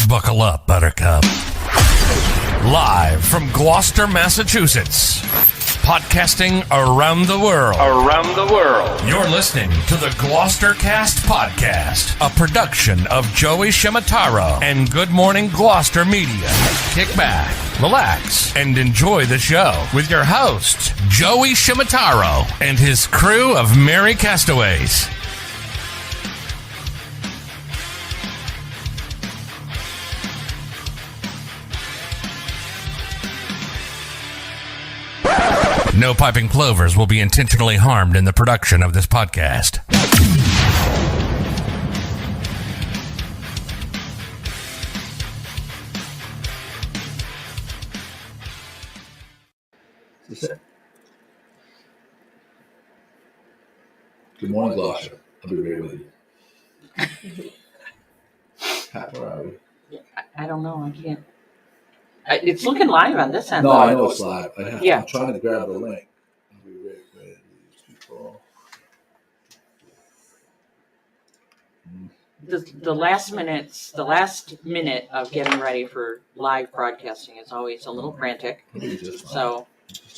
Buckle up, Buttercup. Live from Gloucester, Massachusetts. Podcasting around the world. You're listening to the GloucesterCast podcast, a production of Joey Shimataro and Good Morning Gloucester Media. Kick back, relax, and enjoy the show with your host, Joey Shimataro, and his crew of merry castaways. No piping plovers will be intentionally harmed in the production of this podcast. Good morning, Gloucester. I'll be right with you. Where are we? I don't know. I can't. It's looking live on this end. No, I know it's live. I'm trying to grab the link. I'll be right with these people. The last minute of getting ready for live broadcasting is always a little frantic. So.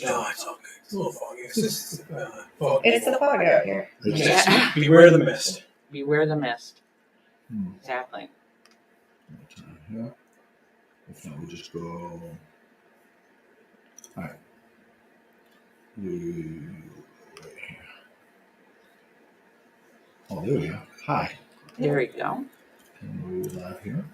No, it's all good. It's a little foggy. It's just fog. It's the fog out here. Yeah. Beware the mist. Beware the mist. Exactly. Yeah. If not, we'll just go. All right. Right here. Oh, there we go. Hi. There we go. And we're live here.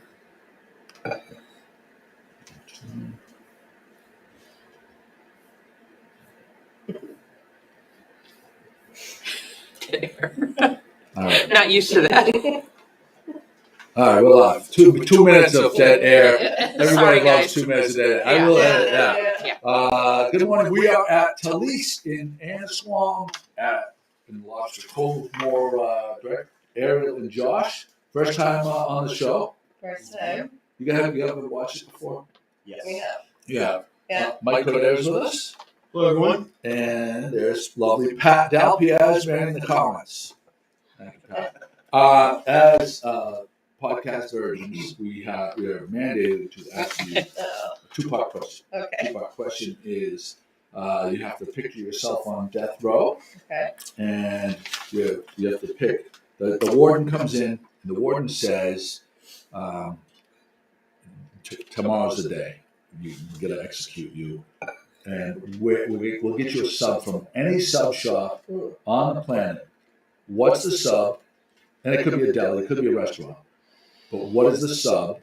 All right. Not used to that. All right, we're live. Two minutes of dead air. Everybody Sorry, loves guys. 2 minutes of dead air. I will edit that. Good morning. We are at Talise in Annisquam in Gloucester. Coldmore, Ariel and Josh. First time on the show. First time. You haven't watched it before? Yes. We have. Yeah. Yeah. Mike Coder's with us. Hello, everyone. And there's lovely Pat Dalpiaz manning the comments. Thank you, Pat. As podcast versions, we are mandated to ask you a two-part question. Okay. Two-part question is you have to picture yourself on death row. Okay. And you have to pick. The warden comes in, and the warden says, tomorrow's the day. We're going to execute you. And we'll get you a sub from any sub shop on the planet. What's the sub? And it could be a deli, it could be a restaurant. But what is the sub,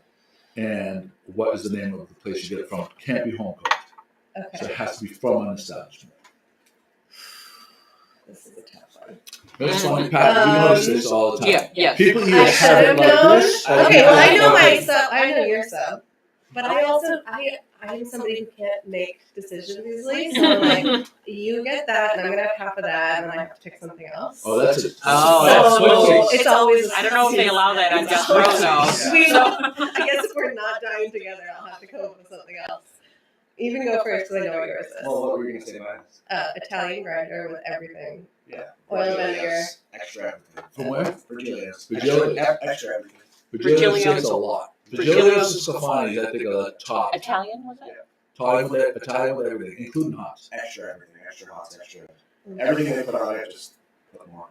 and what is the name of the place you get it from? It can't be home cooked. Okay. So it has to be from an establishment. This is a tough one. That's funny, Pat. You notice this all the time. Yeah. People I either should have have it like known. this. Okay, well, I know my sub. I know your sub. But I'm somebody who can't make decisions easily. So I'm like, you get that, and I'm going to have half of that, and then I have to pick something else. Oh, that's it. So it's always. I don't know if they allow that on death row, though. I guess if we're not dying together, I'll have to come up with something else. You can go first because I know what yours is. Well, what were you going to say, mine? Italian grinder with everything. Yeah. Oil, vinegar. Extra everything. From where? Virgilius. Virgilius. Extra everything. Virgilius takes a lot. Virgilius is Stefani's, I think, are the top. Italian, was it? Italian with everything, including hots. Extra everything. Extra hots, extra. Everything they put on it, just put more.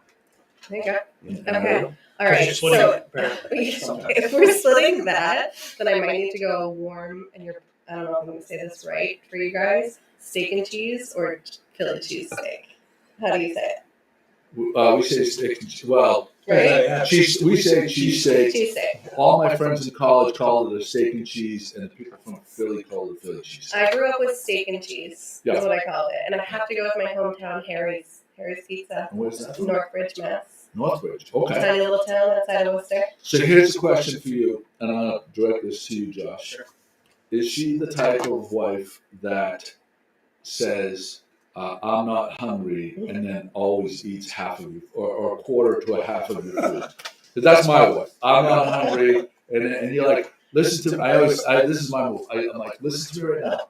Okay. Okay. All right. So if we're splitting that, then I might need to go warm, and I don't know if I'm going to say this right for you guys, steak and cheese or Philly cheesesteak. How do you say it? We say steak and cheese. Well, Right? we say cheesesteak. Cheesesteak. All my friends in college called it a steak and cheese, and the people from Philly called it Philly cheese. I grew up with steak and cheese. Yeah. That's what I called it. And I have to go with my hometown, Harry's Pizza. And where's that? Northbridge, Mass. Northbridge. Okay. Tiny little town outside of Worcester. So here's a question for you, and I'm going to direct this to you, Josh. Sure. Is she the type of wife that says, I'm not hungry, and then always eats half of you, or a quarter to a half of your food? Because that's my wife. I'm not hungry, and you're like, listen to me. This is my move. I'm like, listen to me right now.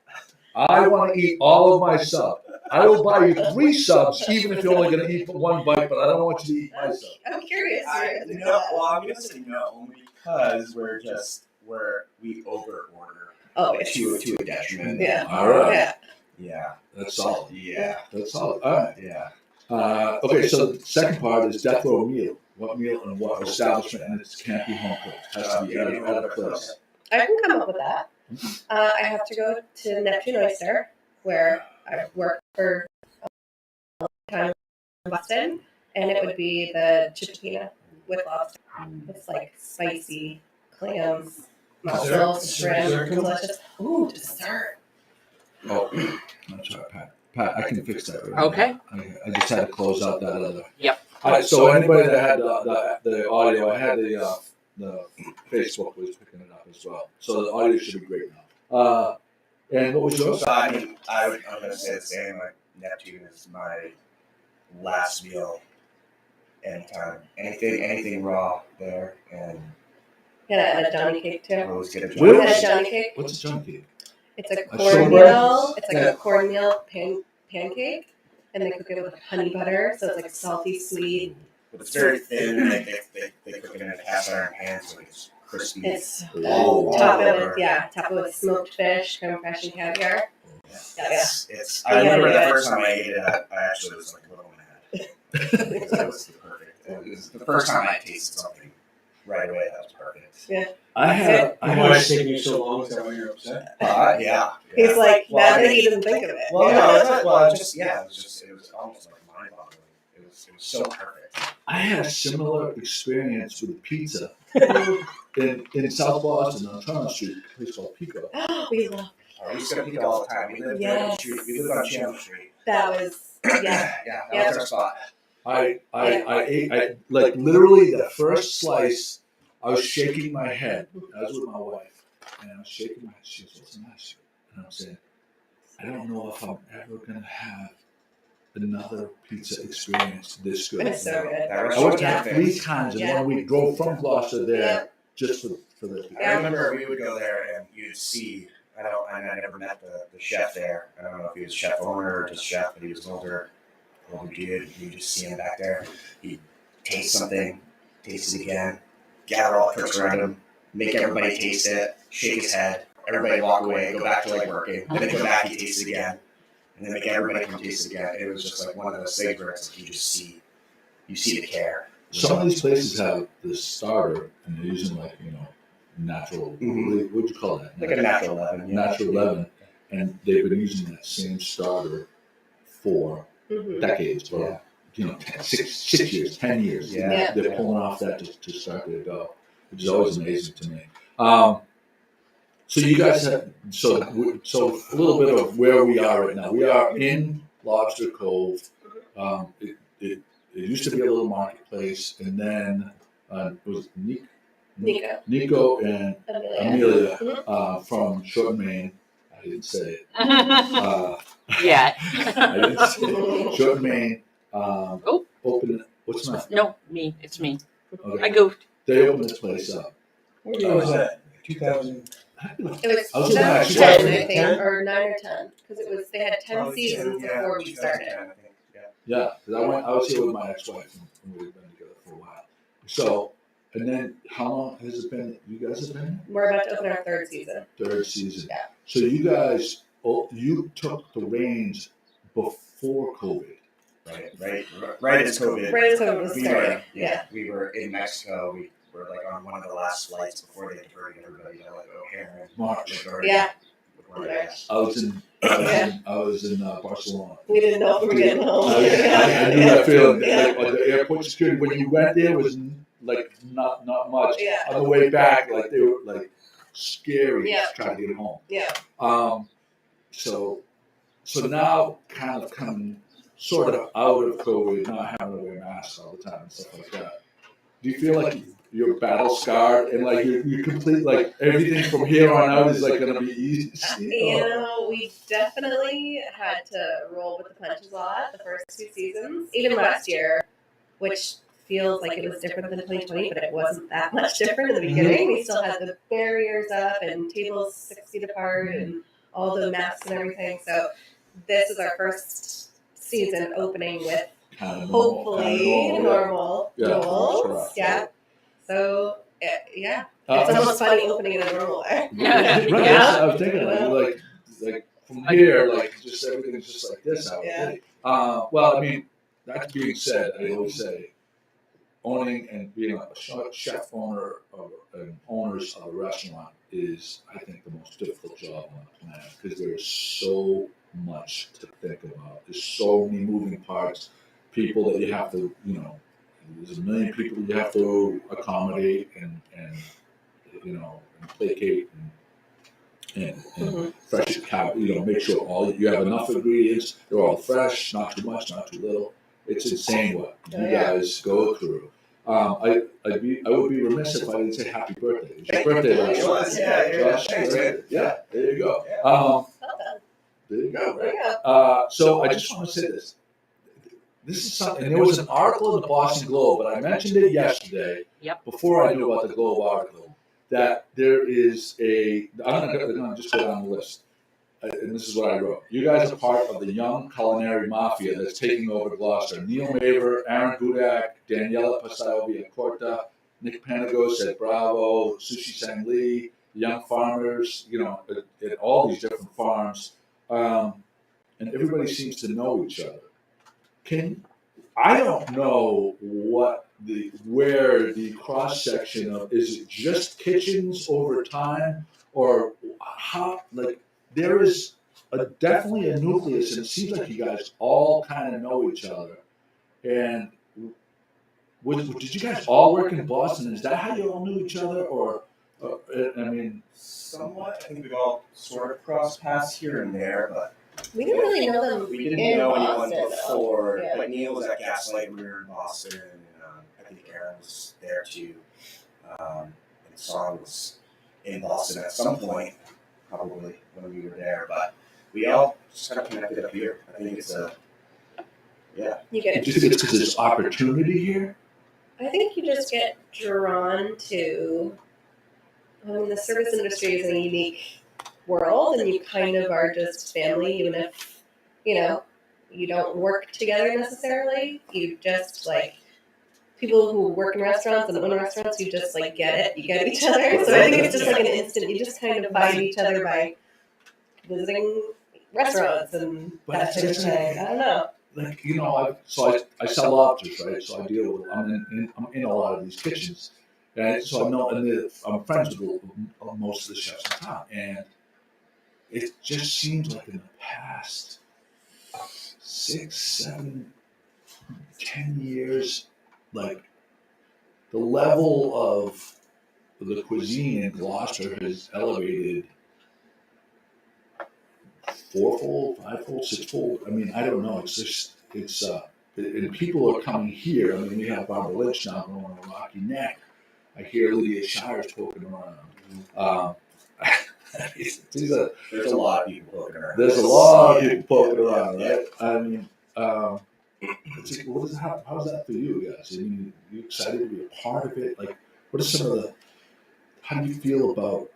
I want to eat all of my sub. I will buy you 3 subs, even if you're only going to eat one bite, but I don't want you to eat my sub. I'm curious. I'm going to say no, only because we're we over order Always. to a detriment. Yeah. All right. Yeah. Yeah. That's solid. Yeah. That's solid. All right. Yeah. Okay, so the second part is death row meal. What meal and what establishment? And it can't be home cooked. It has to be at a place. I can come up with that. I have to go to Neptune Oyster, where I've worked for a long time in Boston, and it would be the chipotina with lobster. It's like spicy clams, mussels, shrimp, delicious. Ooh, dessert. Oh, that's right, Pat. Pat, I can fix that. Right Okay. now. I just had to close out that other. Yep. All right, so anybody that had the audio, I had the Facebook was picking it up as well. So the audio should be great now. And what was yours? So I mean, I'm gonna say the same. Like Neptune is my last meal. Anytime, anything raw there, and And a Johnny cake I too. always get a Where And Johnny. a Johnny cake. What's a junk cake? It's a shortbread? cornmeal. It's like Yeah. a cornmeal pancake, and they cook it with honey butter, so it's like salty, sweet. But it's very thin, and they cook it in a cast iron pan, so it's crispy. It's Oh, top wow. of it, top of it smoked fish, creme fraiche, and caviar. It's. I remember the first time I ate it, I actually was like, "What am I had?" It was perfect. It was the first time I tasted something right away. That was perfect. I had. Why is it taking you so long? Is that why you're upset? Yeah. He's like, Well, now that he doesn't think of it. Well, no, it's not, well, it was almost like mind-boggling. It was so perfect. I had a similar experience with pizza in South Boston on Toronto Street, a place called Pico. We love We used to go to Pico all the time. We lived right on the street. We lived on Chandler Street. that. Was yeah. That was our spot. I ate like literally the first slice. I was shaking my head. I was with my wife, and I was shaking my head. She goes, "What's the matter?" And I'm saying, "I don't know if I'm ever gonna have another pizza experience this good." It's so good. That I restaurant went was there perfect. 3 times in 1 week. Drove from Gloucester there just for this. I remember we would go there and you'd see. I never met the chef there. I don't know if he was chef owner or just chef, but he was older dude. You just see him back there. He'd taste something, taste it again, gather all the cooks around him, make everybody taste it, shake his head, everybody walk away, go back to like working, then they go back, he tastes it again, and then make everybody come taste it again. It was just like one of those things where it's like you see the care. Some of these places have the starter, and they're using like natural. Mhm. What do you call that? Like a natural leaven. Natural leaven, and they've been using that same starter for decades, or 6 years, 10 years. Yeah. They're pulling off that to start their dough, which is always amazing to me. So you guys have so a little bit of where we are right now. We are in Lobster Cove. It used to be a little marketplace, and then it was Nico and Amelia from Short Maine. I didn't say it. Yeah. I didn't say it. Short Maine. Open. What's my? No, me. It's me. Okay. I goofed. They opened this place up. What year was that? 2000. It was I was looking at 10, I 10. think, or 9 or 10, because they had 10 Probably seasons 10, before we 2010, started. I think. Yeah. Yeah, because I was here with my ex-wife, and we've been together for a while. So, and then how long has it been? You guys have been here? We're about to open our 3rd season. 3rd season. Yeah. So you guys, you took the reins before COVID. Right as COVID. Right as COVID was We starting. were, Yeah. we were in Mexico. We were like on one of the last flights before they diverted everybody to like O'Hare. and March. LaGuardia. Yeah. LaGuardia. I was in Barcelona. We didn't know if we were getting home. I knew that feeling. Like, the airport security, when you went there, was like not much. Yeah. On the way back, like they were like scary Yeah. trying to get home. Yeah. So now kind of coming sort of out of COVID, not having to wear masks all the time and stuff like that. Do you feel like you're battle scarred and like you complete like everything from here on out is like gonna be easy? We definitely had to roll with the punches a lot the first 2 seasons. Even last year, which feels like it was different than 2020, but it wasn't that much different in the beginning. We still had the barriers up and tables 6 feet apart and all the masks and everything. So this is our first season opening with hopefully normal rules. Correct. Yeah. So It's almost funny opening in a normal way. Right. Yeah. That's what I was thinking, like from here, like just everything's just like this. Yeah. Well, I mean, that being said, I always say, owning and being a chef owner and owners of a restaurant is, I think, the most difficult job on the planet because there's so much to think about. There's so many moving parts, people that you have to, there's a million people you have to accommodate and placate and fresh, make sure you have enough ingredients. They're all fresh, not too much, not too little. It's insane what you guys go through. I would be remiss if I didn't say happy birthday. It was your birthday last night. Yeah. Thanks, man. Yeah, there you go. There you go. There you go. So I just want to say this. This is something, and there was an article in the Boston Globe, and I mentioned it yesterday. Yep. Before I knew about the Globe article, that there is I'm going to just go down the list. And this is what I wrote. You guys are part of the young culinary mafia that's taking over Gloucester. Neil Maver, Aaron Budak, Daniela Pasao-Villacorta, Nick Panagos at Bravo, Sushi Sang Lee, young farmers, at all these different farms. And everybody seems to know each other. I don't know where the cross section of, is it just kitchens over time, or how, there is definitely a nucleus, and it seems like you guys all kind of know each other. And did you guys all work in Boston? Is that how you all knew each other, or I mean, somewhat. I think we've all sort of crossed paths here and there, but We didn't really know them. we didn't in know Boston, anyone before. Yeah. Like Neil was at Gaslight, we were in Boston, and I think Aaron was there too. And Song was in Boston at some point, probably when we were there, but we all just kind of connected up here. I think it's You get. do you think it's because there's opportunity here? I think you just get drawn to. I mean, the service industry is a unique world, and you kind of are just family, even if you don't work together necessarily. You just people who work in restaurants and own restaurants. You just get it. You get each other. So I think it's just an instant. You just kind of find each other by visiting restaurants and that type of thing. I don't know. I sell lobsters, right? So I deal with. I'm in a lot of these kitchens, and so I know, and I'm friends with most of the chefs in town, and it just seems like in the past 6, 7, 10 years, the level of the cuisine in Gloucester has elevated fourfold, fivefold, sixfold. I mean, I don't know. And people are coming here. I mean, we have Barbara Lynch now going on Rocky Neck. I hear Lydia Shire's poking around. there's a lot of people poking around. There's a lot of people poking around, right? I mean, how's that for you guys? I mean, are you excited to be a part of it? What are some of how do you feel about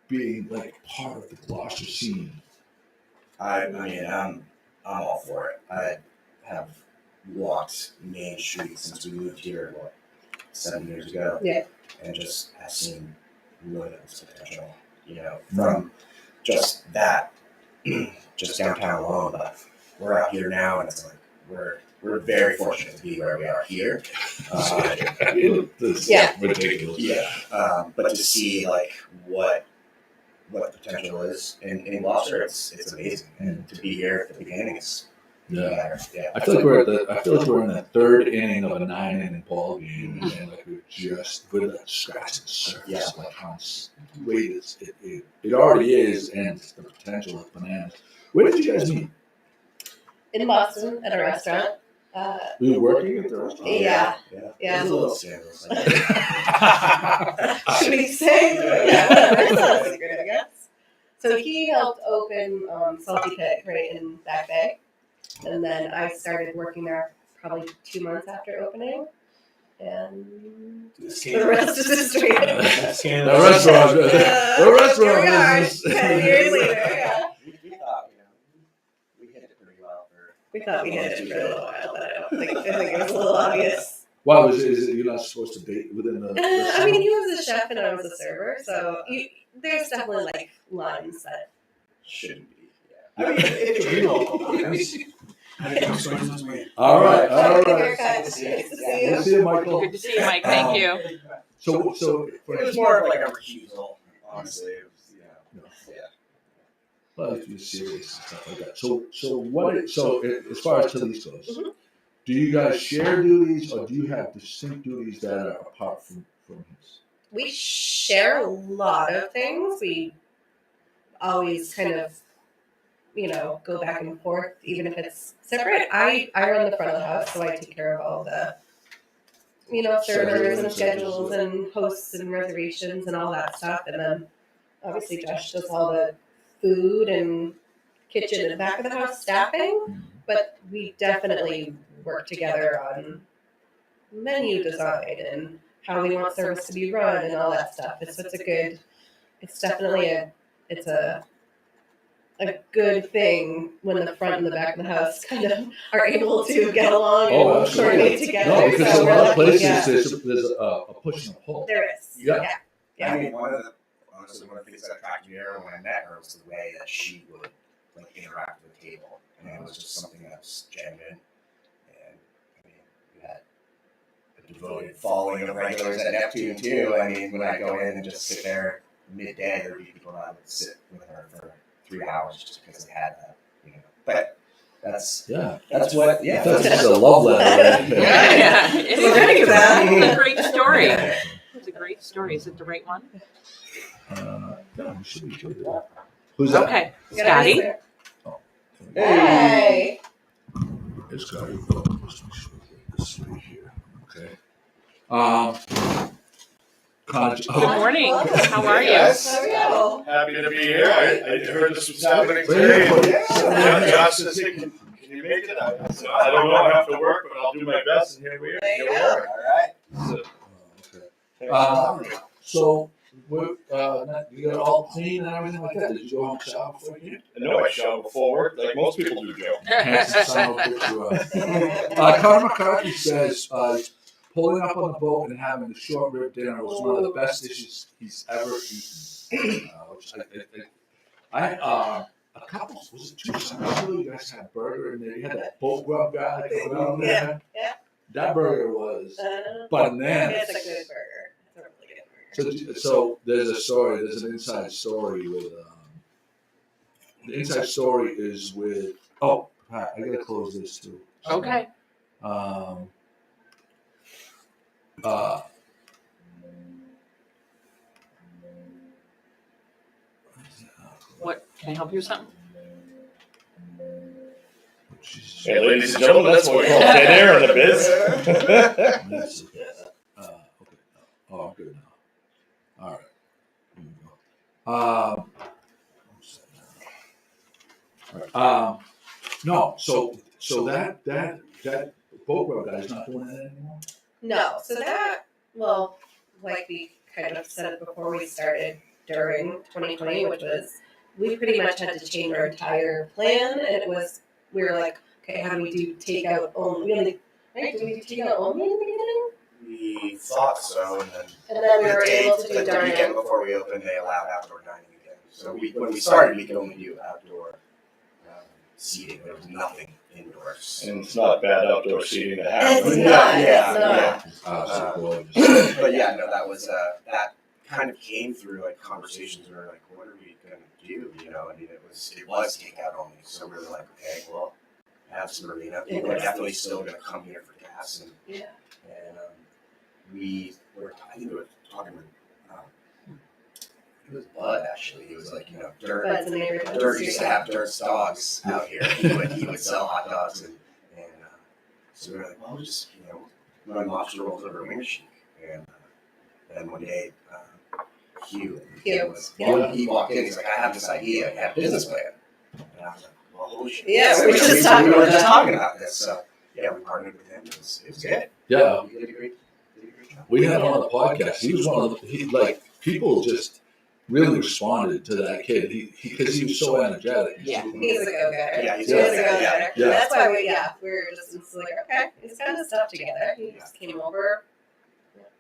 being part of the Gloucester scene? I mean, I'm all for it. I have walked Main Street since we moved here, 7 years ago. Yeah. And just have seen limitless potential, from just that, just downtown alone. But we're out here now, and it's we're very fortunate to be where we are here. This Yeah. ridiculous. Yeah. But to see what the potential is in Gloucester, it's amazing. And to be here at the beginning is better. Yeah. I feel like we're in the third inning of a 9-inning ball game, and we're scratching the surface. How great it already is, and the potential is bananas. Where did you guys meet? In Boston at a restaurant. Were you working at the restaurant? Yeah. It's a little scandalous. Should we say? Yeah, whatever. It's not a secret, I guess. So he helped open Salty Pit right in Back Bay. And then I started working there probably 2 months after opening. And the rest is history. The restaurant Here we are, business. 10 years later. Yeah. We thought, we hit it pretty well. We thought we hit it for a little while, but I think it was a little obvious Why is it you're not supposed to date within the? I mean, he was a chef and I was a server, so there's definitely like lines that Shouldn't be. I mean, it's real. All right. Good to see you. Good to see you, Michael. Good to see you, Mike. Thank you. So It was more of like a recusal, honestly. It was, well, if you're serious and stuff like that. So as far as Talise goes, do you guys share duties or do you have distinct duties that are apart from his? We share a lot of things. We always kind of, go back and forth, even if it's separate. I run the front of the house, so I take care of all the, servers and schedules and hosts and reservations and all that stuff. And then obviously Josh does all the food and kitchen and back of the house staffing. But we definitely work together on menu design and how we want service to be run and all that stuff. It's definitely a good thing when the front and the back of the house kind of are able to get along and coordinate together. No, because so in a lot of places there's a push and a pull. There is. Yeah. I mean, one of the things that attracted me to her when I met her was the way that she would like interact with the table, and it was just something that was genuine. And I mean, we had a devoted following of regulars at Neptune too. I mean, when I go in and just sit there midday, there'd be people that would sit with her for 3 hours just because they had that, But that's what. Yeah, That's just a love letter. Right? Yeah. It is. Ready for that. It's a great story. It's a great story. Is it the right one? No, we should be good. Who's that? Okay. Scotty. Oh. Hey. It's Scotty. This right here. Okay. Good morning. How are you? Yes. How are you? Happy to be here. I heard this was happening today. And Josh says, hey, can you make it? I said, I don't know. I have to work, but I'll do my best. And here we are. There you Here we go. are. Okay. So, you got all clean and everything like that? Did you go home and shower before you came? No, I shower before work, like most people do, Joe. Handsome son of a bitch you are. Connor McCarthy says, pulling up on the boat and having a short rib dinner was one of the best dishes he's ever eaten. Which a couple, was it 2 summers ago, you guys had a burger and then you had that boat grub guy coming out there. Yeah. That burger was bananas. It's a good burger. It's a really good burger. So there's an inside story with, the inside story is with, Pat, I gotta close this too. Okay. What? Can I help you with something? Hey, ladies and gentlemen, that's what we call dead air in the biz. Okay. Oh, I'm good now. All right. Here we go. All right. No. So that boat road guy's not doing that anymore. No, so like we kind of said before we started during 2020, which was we pretty much had to change our entire plan, and we were like, okay, how do we do takeout only? Right? Did we do takeout only in the beginning? We thought so, and then we were able to do the weekend dining. before we opened, they allowed outdoor dining again. So when we started, we could only do outdoor seating. There was nothing indoors. And it's not bad outdoor seating to have. It's not. But yeah, no, that was that kind of came through like conversations where like, what are we gonna do? I mean, it was takeout only. So we were like, okay, well, have some marina. People are definitely still gonna come here for gas, and we were talking with it was Bud actually. He was like, Dirt. Bud's a neighbor. Dirt used to have Dirt's dogs out here. He would sell hot dogs, and so we were like, well, we'll just run lobster rolls over a wing sheet. And then one day, Hugh he walked in. He's like, I have this idea. I have a business plan. And I was like, well, holy shit. Yeah, we were just we just talking about this. So yeah, we partnered with him. It was good. Yeah. He did a great job. We had him on the podcast. He was one of the people just really responded to that kid because he was so energetic. Yeah. He's a go-getter. Yeah, He's he's a a go-getter. Yeah. That's why we were just like, okay, he's got his stuff together. He just came over.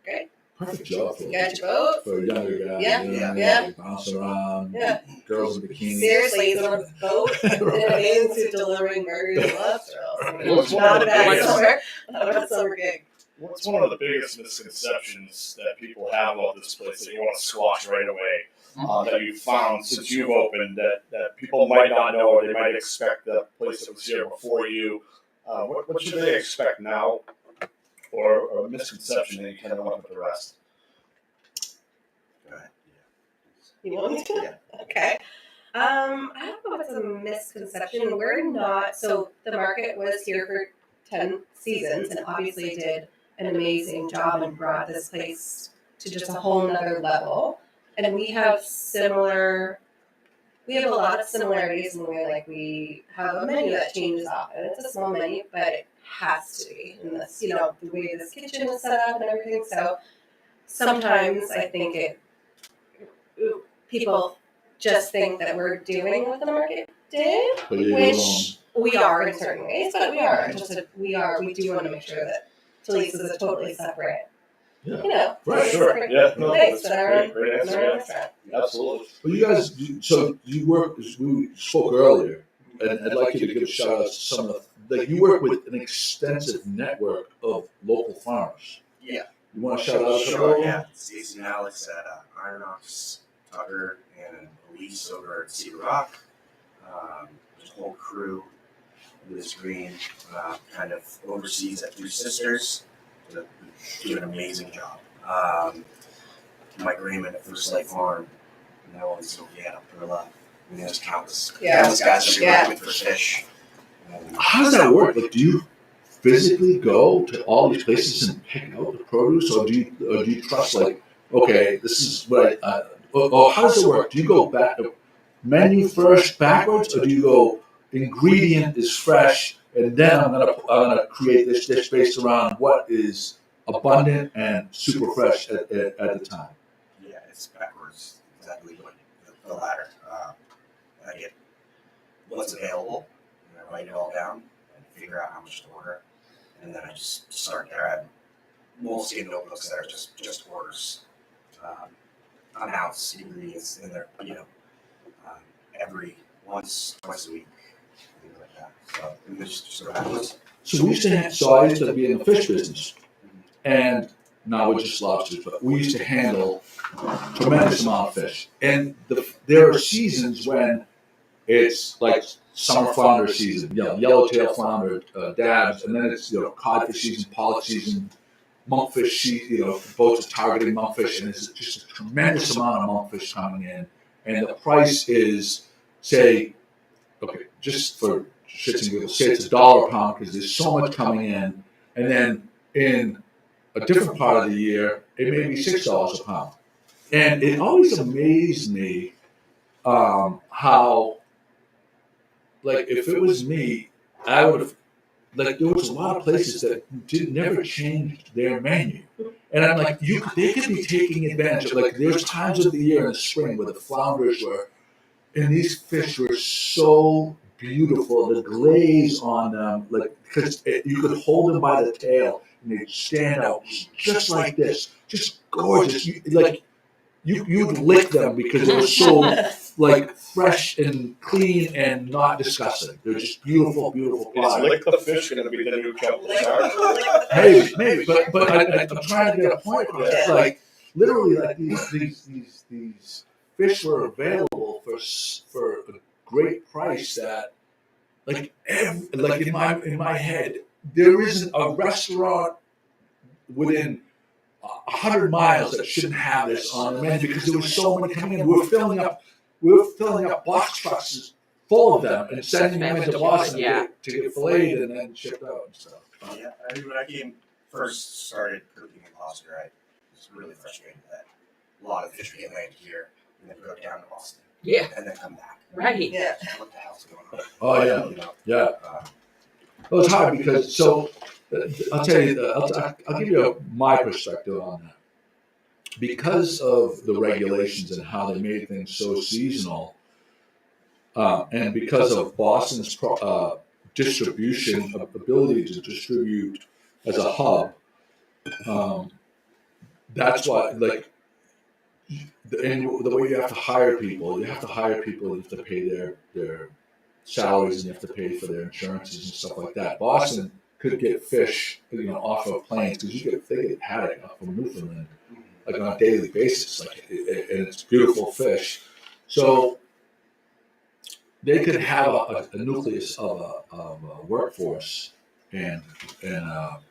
Great. Perfect job You got your boat. for a younger guy. Yeah, you know, yeah. bouncing around, Yeah. girls in bikinis. Seriously, he's on a boat in a bathing suit delivering burgers and lobster rolls. Well, Not a bad What's- summer. Not a bad summer gig. What's one of the biggest misconceptions that people have about this place that you want to squash right away, that you've found since you've opened that people might not know or they might expect the place that was here before you? What should they expect now, or a misconception that you kind of want with the rest? Go ahead. You want me to? Okay. I don't know if it's a misconception. We're not, so the market was here for 10 seasons and obviously did an amazing job and brought this place to just a whole nother level. And we have a lot of similarities in the way we have a menu that changes often. It's a small menu, but it has to be in this, the way this kitchen is set up and everything. So sometimes I think people just think that we're doing what the market did, But you're which we are in certain ways, but we do want to make sure that Talise is a totally separate, Yeah. Right, totally sure. separate Yeah, no, place that's in our great answer. in our Yeah. restaurant. Absolutely. Well, you guys, so you work, we spoke earlier, and I'd like you to give a shout out to some of you work with an extensive network of local farmers. Yeah. You want to shout out a couple Sure, of them? yeah. Stacey and Alex at Iron Ox, Tucker, and Elise over at Cedar Rock. Just a whole crew. Liz Green kind of oversees at Three Sisters. Do an amazing job. Mike Raymond at First Light Farm. Noah and Sylvia at Perla. And there's countless guys that we work with for fish. How does that work? Like, do you physically go to all these places and pick out the produce, or do you trust, like, okay, this is what how does it work? Do you go back menu first backwards, or do you go ingredient is fresh and then I'm gonna create this dish based around what is abundant and super fresh at the time? Yeah, it's backwards. Exactly what the latter. I get what's available, and I write it all down and figure out how much to order, and then I just start there. I have mostly notebooks that are just orders, announced ingredients in there, every twice a week, things like that. So it just sort of happens. So I used to be in the fish business, and now we're just lobsters, but we used to handle tremendous amount of fish. And there are seasons when it's like summer flounder season, yellowtail flounder, dabs, and then it's codfish season, pollock season, monkfish season. Boats are targeting monkfish, and there's just a tremendous amount of monkfish coming in, and the price is, say, okay, just for shits and giggles, say it's $1 a pound because there's so much coming in, and then in a different part of the year it may be $6 a pound, and it always amazed me how, like, if it was me, I would have, like, there was a lot of places that never changed their menu, and I'm like, they could be taking advantage of, like, there's times of the year in the spring where the flounders were, and these fish were so beautiful, the glaze on them, like, because you could hold them by the tail and they'd stand out just like this, just gorgeous. You'd lick them because they were so, like, fresh and clean and not disgusting. They're just beautiful, beautiful Is products. lick the fish going to be the new Chuck Maybe, but I'm trying to get a point across. It's like, literally, like, these fish were available for a great price that, like, in my head, there isn't a restaurant within 100 miles that shouldn't have this on the menu because there was so many coming in. We were filling up box trucks full of them and sending them into Boston to get filleted and then shipped out and stuff. Yeah, I mean, when I first started cooking in Gloucester, I was really frustrated that a lot of fish would get landed here and then go down to Boston. Yeah. And then come back. Right. Yeah. What the hell's going on? Oh yeah, yeah. Well, it's hard because I'll tell you, I'll give you my perspective on that. because of the regulations and how they made things so seasonal, and because of Boston's distribution ability to distribute as a hub, that's why, like, and the way you have to hire people, you have to pay their salaries, and you have to pay for their insurances and stuff like that. Boston could get fish, off of planes, because they get haddock up from Newfoundland, like on a daily basis, like, and it's beautiful fish. So they could have a nucleus of a workforce and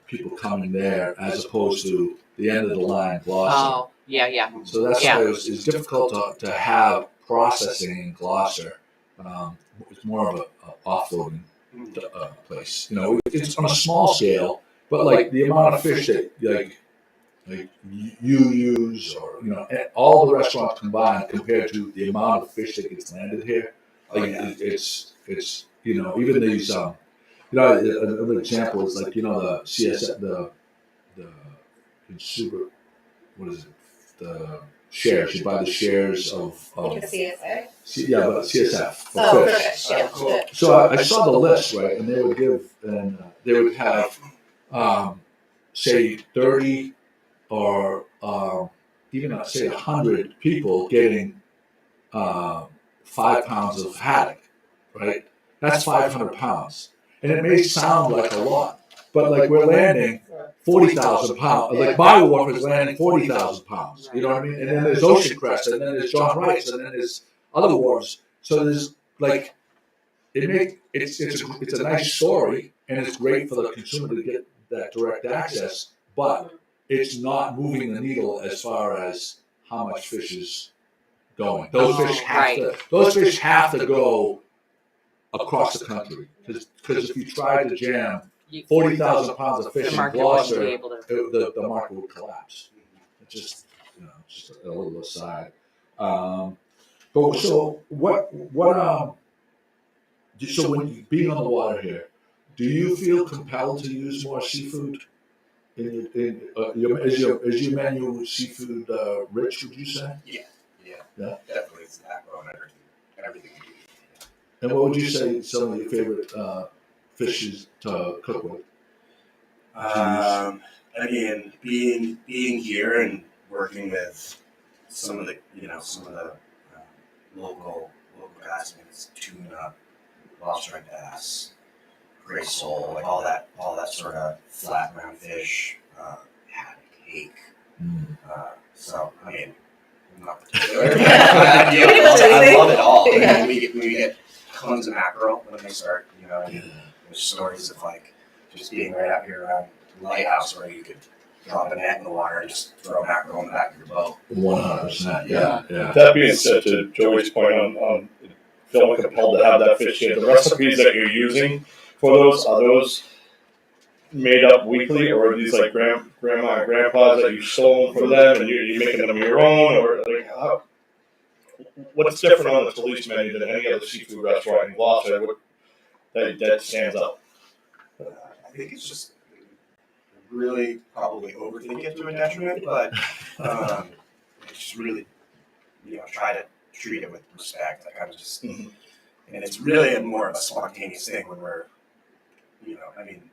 people coming there, as opposed to the end of the line, Gloucester. Oh, yeah. So that's why it's difficult to have processing in Gloucester. It's more of a offloading place. It's on a small scale, but like the amount of fish that like you use, or all the restaurants combined, compared to the amount of fish that gets landed here, like it's even these another example is like the CSF, the consumer, what is it, the shares, you buy the shares of Like a CSA? but CSF for Oh, fish. fish, yeah. Cool. So I saw the list, right, and they would have say 30 or even say 100 people getting 5 pounds of haddock, right? That's 500 pounds, and it may sound like a lot, but like we're landing 40,000 pounds. Like my wharf is landing 40,000 pounds. You know what I mean? And then there's Ocean Crest, and then there's John Wright's, and then there's other wharves. So there's like it's a nice story, and it's great for the consumer to get that direct access, but it's not moving the needle as far as how much fish is going. Those fish have to go across the country, because if you tried to jam 40,000 pounds of fish The in market won't be Gloucester, able to. the market would collapse. It's just a little aside. But so so when you being on the water here, do you feel compelled to use more seafood? Is your menu seafood rich? Would you say? Yeah. Definitely, it's the backbone. Everything we do. And what would you say some of your favorite fishes to cook with? I mean, being here and working with some of the local guys, I mean, it's tuna, lobster, bass, gray sole, like all that sort of flat round fish, haddock, hake. So I mean, I'm not particular. I love it all. Yeah. I mean, we get tons of mackerel when they start. And there's stories of like just being right out here around the lighthouse where you could drop a net in the water and just throw mackerel in the back of your boat. 100%. Yeah. That being said, to Joey's point on feeling compelled to have that fish here, the recipes that you're using for those, are those made up weekly, or are these like grandma and grandpa's that you stolen from them and you're making them your own, or like what's different on the Talise menu than any other seafood restaurant in Gloucester that stands out? I think it's just really probably overthink it to a detriment, but I just really try to treat it with respect. I kind of just, and it's really more of a spontaneous thing when we're, I mean,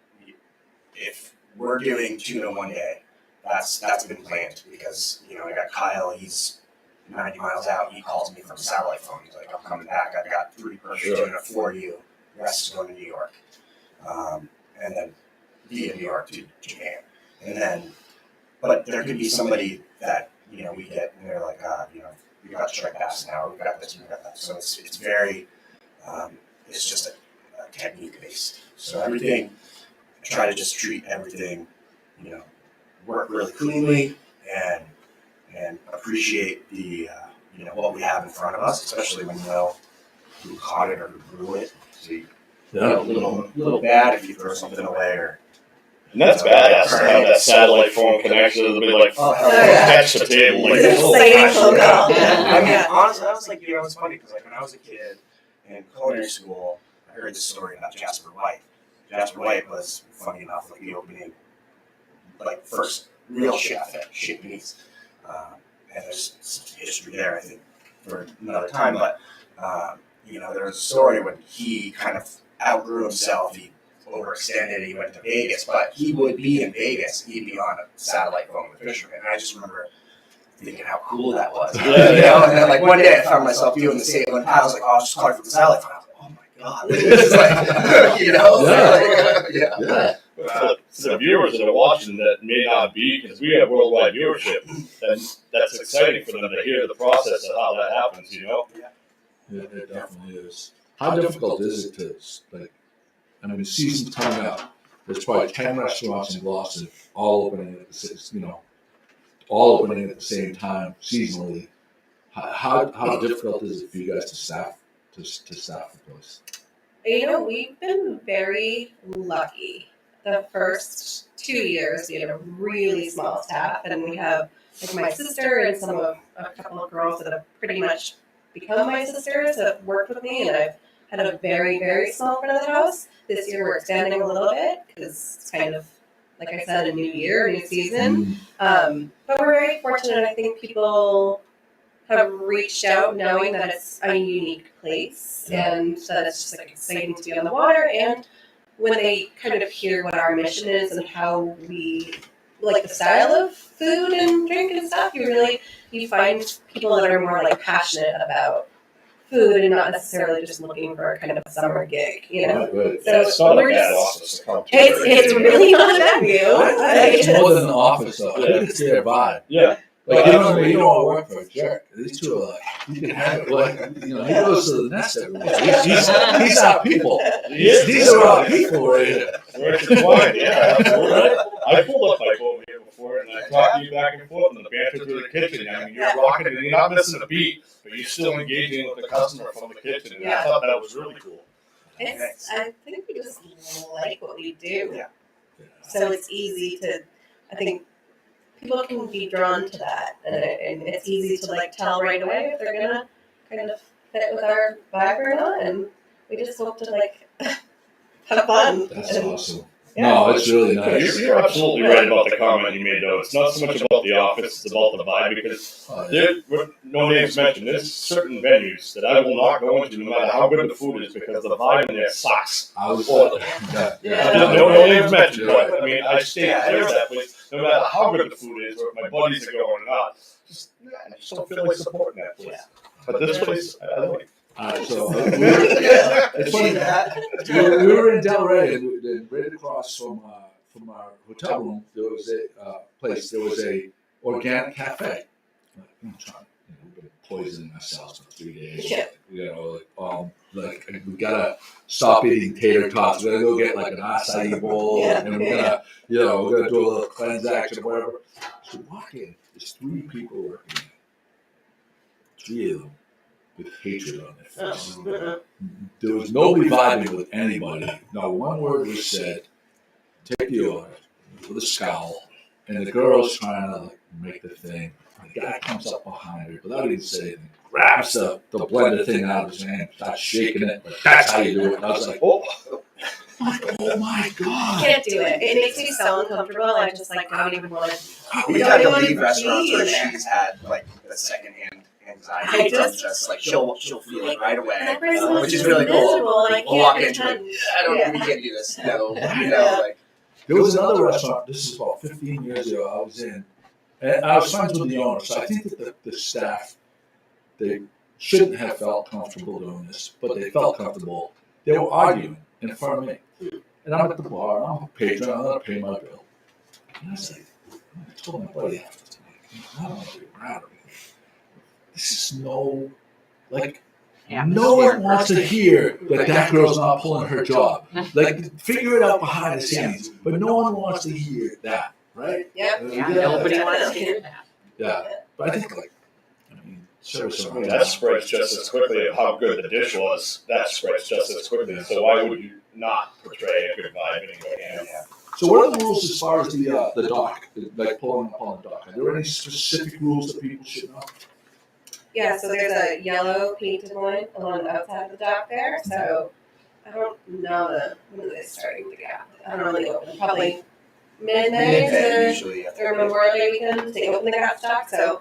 if we're doing tuna one day, that's been planned, because I got Kyle, he's 90 miles out, he calls me from a satellite phone, he's like, I'm coming back, I've got 3 perfect tuna for you, the rest is going to New York, and then via New York to Japan, and then, but there could be somebody that we get, and they're like, we got striped bass now, we got this, we got that, so it's very, it's just a technique based, so everything, I try to just treat everything, work really cleanly and appreciate the what we have in front of us, especially when you know who caught it or who grew it. So you feel a little bad if you throw something away or. And that's badass to have that satellite phone connection. It'll be like next to the table. Like, It's exciting phone call. I mean, honestly, I was like, it's funny because like when I was a kid in culinary school, I heard this story about Jasper White. Jasper White was, funny enough, like the opening, like first real chef at Shit Meats. and there's some history there, I think, for another time. But there was a story when he kind of outgrew himself. He overextended. He went to Vegas, but he would be in Vegas. He'd be on a satellite phone with fishermen. And I just remember thinking how cool that was. And then like one day I found myself doing the sailing. I was like, oh, I'll just call it from the satellite phone. I was like, oh my god, this is like, So the viewers that are watching that may not be, because we have worldwide viewership, then that's exciting for them to hear the process of how that happens, Yeah, it definitely is. How difficult is it to, season's coming up. There's probably 10 restaurants in Gloucester, all opening at the same time seasonally. How difficult is it for you guys to staff the place? We've been very lucky. The first 2 years, we had a really small staff, and we have my sister and a couple of girls that have pretty much become my sisters have worked with me, and I've had a very, very small front of the house. This year we're expanding a little bit because it's kind of, like I said, a new year, new season. But we're very fortunate. I think people have reached out knowing that it's a unique place and that it's just exciting to be on the water. And when they kind of hear what our mission is and how we like the style of food and drink and stuff, you find people that are more passionate about food and not necessarily just looking for kind of a summer gig, Right. So it's not a we're bad just, office to come to. it's really not a bad view. It's more than an office, though. I think it's their vibe. Yeah. You don't want to work for a jerk. These two are you can have it. He goes to the nest every day. He's our people. These are our people right here. Where's the wine? Yeah, absolutely. I pulled up my over here before, and I talked to you back and forth in the banter through the kitchen. You're rocking, and you're not missing a beat, but you're still engaging with the customer from the kitchen. And I thought that was really cool. I think we just like what we do. Yeah. So it's easy to, I think, people can be drawn to that, and it's easy to tell right away if they're gonna kind of fit with our vibe or not, and we just hope to have fun. That's awesome. Yeah. No, it's really nice. You're absolutely right about the comment you made, though. It's not so much about the office; it's about the vibe. Because no names mentioned, there's certain venues that I will not go into, no matter how good the food is, because the vibe in there sucks. No names mentioned, but I stay clear of that place, no matter how good the food is, or if my buddies are going or not. I just don't feel like supporting that place. But this place, I like. So it's funny. We were in Delray, and right across from our hotel room, there was a place. There was a organic cafe. I'm trying. We've been poisoning ourselves for 3 days. We gotta stop eating tater tots. We're gonna go get an acai bowl, and we're gonna do a little cleanse action or whatever. So walk in. There's 3 people working there. 3 of them with hatred on their face. There was nobody vibing with anybody. Not one word was said. Take the order with a scowl, and the girl's trying to make the thing. The guy comes up behind her without even saying anything, grabs the blender thing out of his hand, starts shaking it. That's how you do it. And I was like, oh my god! I can't do it. It makes me so uncomfortable. I just don't even want to. We've had to leave restaurants where she's had the secondhand anxiety from just she'll feel it right away, which is really cool. We'll walk into it. We can't do this. No, There was another restaurant. This is about 15 years ago. I was in, and I was friends with the owner. So I think that the staff, they shouldn't have felt comfortable doing this, but they felt comfortable. They were arguing in front of me, and I'm at the bar. I'm a patron. I'm gonna pay my bill. And I was like, I told my buddy after tonight, I don't want to be around him. This is no one wants to hear that girl's not pulling her job. Figure it out behind the scenes, but no one wants to hear that, right? Yep. Nobody wants to hear that. Yeah, but I think service. That spreads just as quickly of how good the dish was. That spreads just as quickly. So why would you not portray a good vibe anyway? So what are the rules as far as the dock, pulling up on the dock? Are there any specific rules that people should know? Yeah, so there's a yellow painted one along the outside of the dock there. So I don't know when are they starting to gap? I don't really know. Probably mid-May usually. or Memorial Day weekend. They open the gap dock. So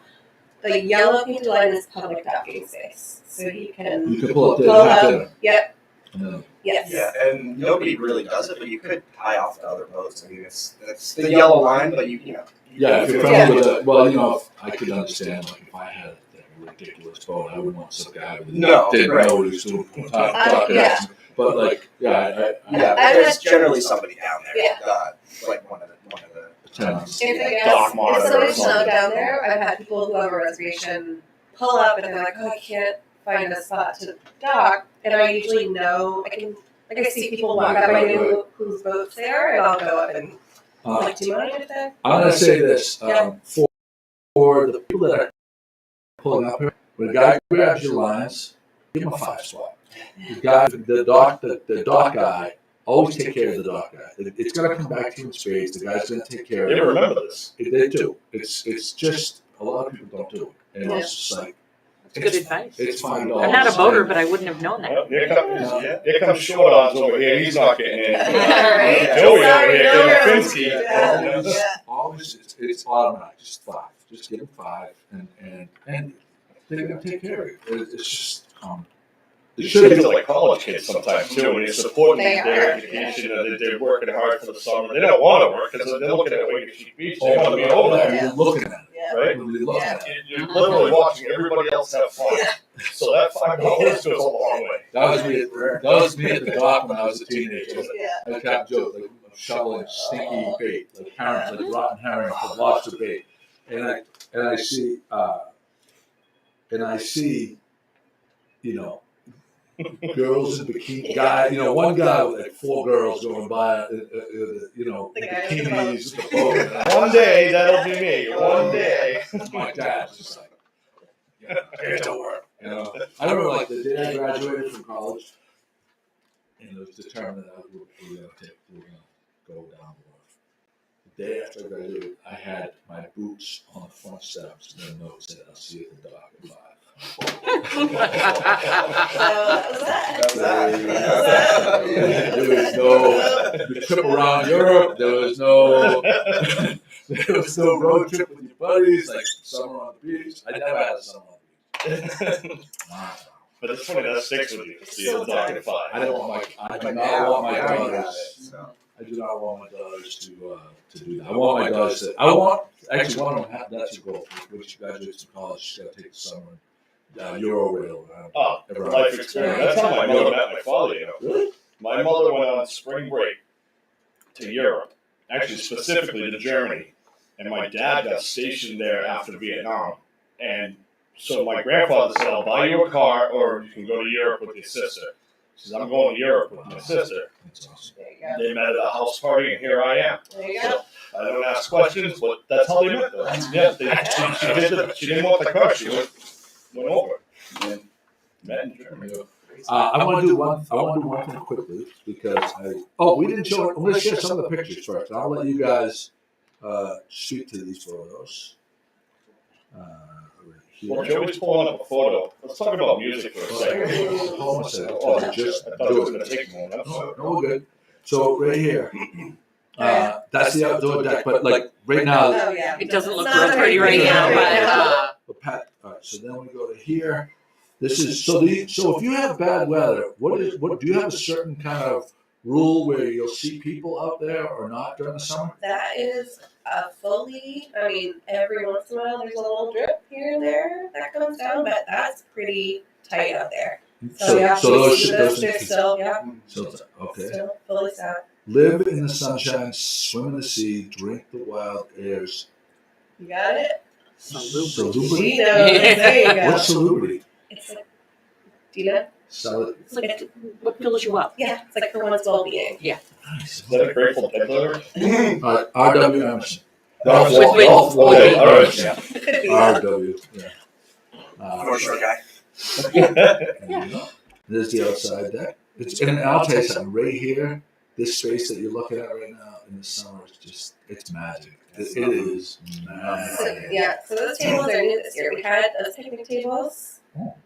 the yellow painted line is public docking space, so you can You can pull up there pull and have up. dinner. Yep. No. Yes. Yeah, and nobody really does it, but you could tie off the other boats. I mean, it's the yellow line, but you know. Yeah, if you're friendly with it, well, you know, I could understand, like, if I had a ridiculous boat, I wouldn't want some guy with No, didn't right. know what he was doing. Yeah. But like, yeah, Yeah, I've there's had- generally somebody down there. Yeah. Like one of the tenants. If I Dock guess, monitor if or somebody's something. not down there, I've had people who have a reservation pull up and they're like, oh, I can't find a spot to dock, and I usually know I see people walk up, I know whose boat's there, and I'll go up and do you mind if that? I'm gonna say this Yeah. for the people that are pulling up here. When a guy grabs your lines, give him a 5 spot. The dock guy, always take care of the dock guy. It's gonna come back to you in spades. The guy's gonna take care of They it. remember this. They do. It's just a lot of people don't do it, and it's just like That's good advice. it's $5. I'm not a boater, but I wouldn't have known that. Well, here comes Short Arms over here. He's not getting in. Right. Joey over Sorry, here Joey. getting Finsky. Yeah. Always, it's automatic. Just 5. Just give them 5, and they're gonna take care of it. It's just it These should kids be are like college kids sometimes too. When you're supporting They their are. education, they're working hard for the summer. They don't want to work because they're looking at Wake Sheep Beach. They want to be over there, You're looking at it. Yeah. right? You're looking at it. You're literally watching everybody else have fun. So that $5 goes a long way. That was me at the dock when I was a teenager. Yeah. I kept joking, like shoveling stinky bait, like herring, like rotten herring for lobster bait, and I see, you know, girls in bikini, one guy with like 4 girls going by, you know, The in guy with the bikinis, with the boat. And One day that'll be me. One day. my dad's just like, get to work. You know, I remember like the day I graduated from college, and it was determined that we were going to go down the wharf. The day after I graduated, I had my boots on the front steps, and a note said, "I'll see you at the dock at 5." There was no trip around Europe. There was no road trip with your buddies, like summer on the beach. I never had a summer on the beach. But it's funny that sticks with you. See you at the dock at 5. I do not want my daughters. I do not want my daughters to do that. I want my daughters to. Actually one of them. That's a goal. When she graduates from college, she's got to take the summer Euro rail. Oh, life experience. That's how my mother met my father, you know. Really? My mother went on spring break to Europe, actually specifically to Germany, and my dad got stationed there after Vietnam. And so my grandfather said, "I'll buy you a car, or you can go to Europe with your sister." She says, "I'm going to Europe with my sister." That's awesome. There you go. They met at a house party, and here I am. There you So go. I don't ask questions, but that's how they met. Though. She didn't want the car. She went over and met in Germany. I want to do one thing quickly because we didn't show. I'm going to share some of the pictures first. I'll let you guys speak to these photos. Well, Joey's pulling up a photo. Let's talk about music for a second. Hold on a second. Oh, I thought it was going to take a moment. I'm sorry. No, we're good. So right here, that's the outdoor deck. But like right now, Oh, yeah. It doesn't look It's real not pretty right very now, pretty. but Pat. All right. So then we go to here. This is so if you have bad weather, what do you have a certain kind of rule where you'll see people out there or not during the summer? That is every once in a while there's a little drip here and there that comes down, but that's pretty tight out there. So those things. still, yeah, So okay. still fully sound. Live in the sunshine, swim in the sea, drink the wild airs. You got it? Salubrity. She knows. There you go. What's salubrity? It's like, do you know? it's like what fills you up. Yeah, it's like for one's well-being. Nice. Is that a Grateful Dead lyric? R.W. Emerson. With Okay, all right. Yeah. Could be. R.W. Yeah. North Shore guy. There's the outside deck. And I'll tell you something. Right here, this space that you're looking at right now in the summer is it's magic. It is magic. So those tables are new this year. We had those picnic tables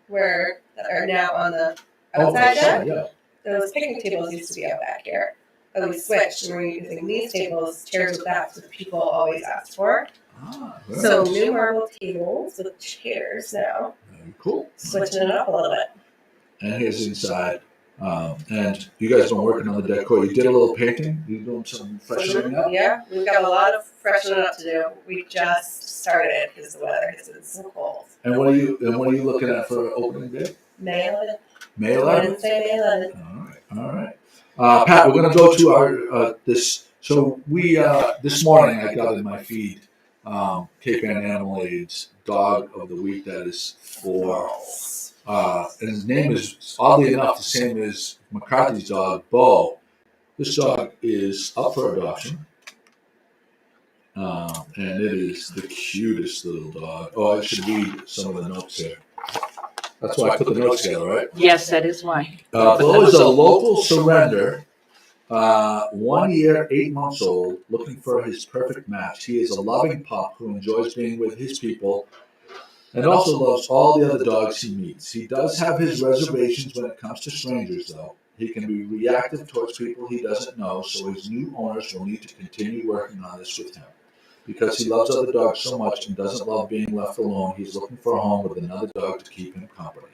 that are now on the outside deck. Yeah. Those picnic tables used to be out back here. But we switched and we're using these tables, chairs with backs, which people always ask for. Very So nice. new marble tables with chairs now. Very cool. Switching it up a little bit. And here's inside. And you guys been working on the decor. You did a little painting. You doing some freshening up. Yeah, we've got a lot of freshening up to do. We just started because the weather has been so cold. And what are you looking at for opening day? May 11th. May 11th. Wednesday, May 11th. All right. Pat, we're going to go to our this. So we this morning I got in my feed Cape Ann Animal Aid's Dog of the Week. That is for and his name is oddly enough the same as McCarthy's dog, Bo. This dog is up for adoption, and it is the cutest little dog. Oh, I should read some of the notes here. That's why I put the notes together, right? Yes, that is why. Bo is a local surrender, 1 year, 8 months old, looking for his perfect match. He is a loving pup who enjoys being with his people and also loves all the other dogs he meets. He does have his reservations when it comes to strangers, though. He can be reactive towards people he doesn't know, so his new owners will need to continue working on this with him. Because he loves other dogs so much and doesn't love being left alone, he's looking for a home with another dog to keep him company.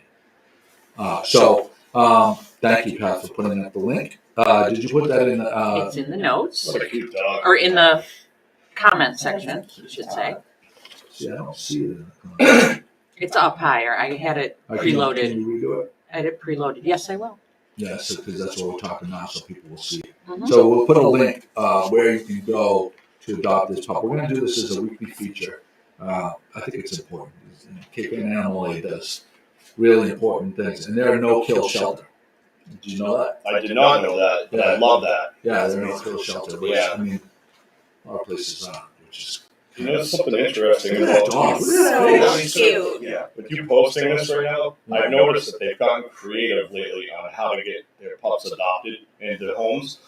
Thank you, Pat, for putting up the link. Did you put that in? It's in the notes, What a cute dog. or in the comment section, you should say. See, I don't see it. In It's up higher. I had it preloaded. Can you redo it? I had it preloaded. Yes, I will. Yes, because that's what we're talking now, so people will see it. Mhm. So we'll put a link where you can go to adopt this pup. We're going to do this as a weekly feature. I think it's important. Cape Ann Animal Aid does really important things, and they're a no-kill shelter. Did you know that? I did not know that, but I love that. Yeah, they're a no-kill shelter. Which, Yeah. I mean, a lot of places aren't, which is. You know something interesting Look at that about dog. So cute. Yeah, with you posting this right now, I've noticed that they've gotten creative lately on how to get their pups adopted into homes.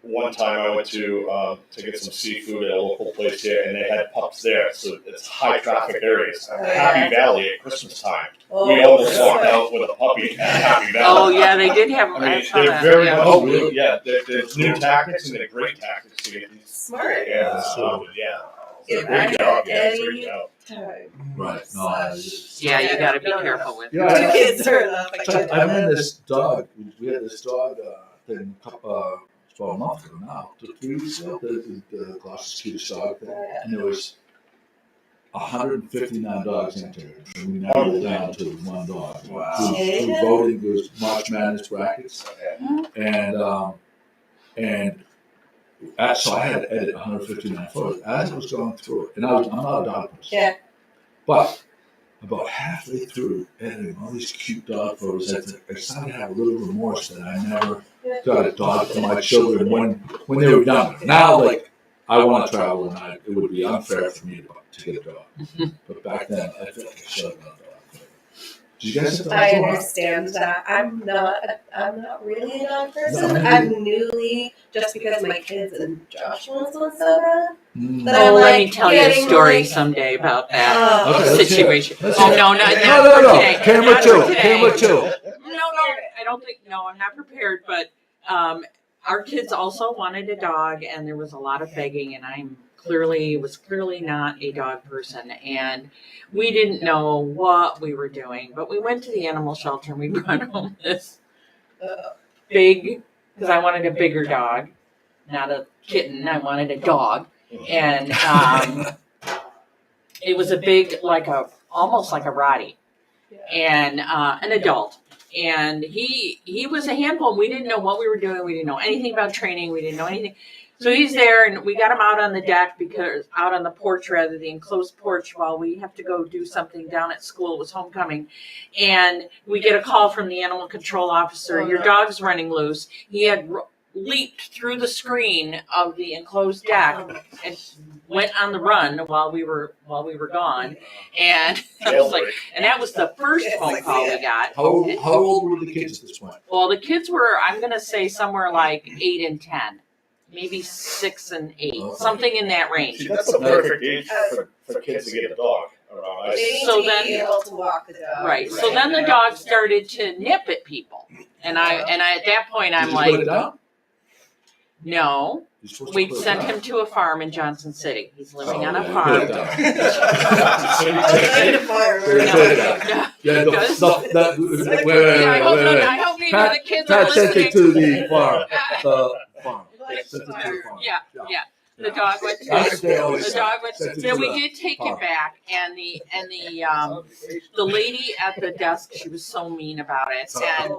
One time I went to get some seafood at a local place here, and they had pups there. So it's high traffic areas. Happy Valley at Christmas time. We almost walked out with a puppy at Happy Valley. Oh, yeah, they did have. I I mean, saw they're that. very Yeah. much. Oh, really? Yeah, there's new tactics and they're great tactics to get these. Smart. Yeah, yeah. If Great I job, had guys. any Great job. time. Right. No, I just. Yeah, you got to be careful with. Yeah, Two kids are enough. I So can't do I that. had this dog. We had this dog thing about a month ago now, 2 weeks ago. The GloucesterCast dog thing, and there was 159 dogs entered, and we narrowed it down to one dog. Wow. Through voting, there was March Madness brackets, Okay. so I had to edit 159 photos as I was going through it, and I'm not a dog person. Yeah. But about halfway through editing all these cute dog photos, I started to have a little remorse that I never got a dog for my children when they were younger. Now, like, I want to travel, and it would be unfair for me to get a dog. But back then, I felt like I should have got a dog. Did you guys have dogs? I understand that. I'm not really a dog person. No, I'm newly, just because my kids and Josh wants one so bad. Mm. But I'm Oh, let me like tell you a getting story like- someday about that Oh. Okay, let's hear it. situation. Let's Oh, hear it. no, not No. for today. Camera Not for two. today. Camera two. No, I don't think. No, I'm not prepared. But our kids also wanted a dog, and there was a lot of begging, and was clearly not a dog person, and we didn't know what we were doing. But we went to the animal shelter and we brought home this big, because I wanted a bigger dog, not a kitten. I wanted a dog, and it was a big, almost like a Rottie, and an adult. And he was a handful. We didn't know what we were doing. We didn't know anything about training. We didn't know anything. So he's there, and we got him out on the deck, out on the porch, rather, the enclosed porch, while we have to go do something down at school. It was homecoming. And we get a call from the animal control officer. Your dog's running loose. He had leaped through the screen of the enclosed deck and went on the run while we were gone. And I was like, and that was the first phone call we got. How old were the kids at this point? Well, the kids were, I'm going to say, somewhere like 8 and 10. Maybe 6 and 8, something in that range. See, that's the perfect age for kids to get a dog around. They need So to then- be able to walk the dog. Right. So then the dog started to nip at people, and I at that point I'm Did you put it like, down? no. You're supposed to We put it sent down. him to a farm in Johnson City. He's living on a yeah, farm. put it down. Kind of far. Put it down. Yeah, no, Does- no, that, wait. I hope neither of the kids are Pat sent listening. it to the farm. The farm. Sent it to the farm. Yeah. The dog went to That's what they always the say. dog went. Sent it Yeah, to we the did take farm. it back, and the lady at the desk, she was so mean about it, and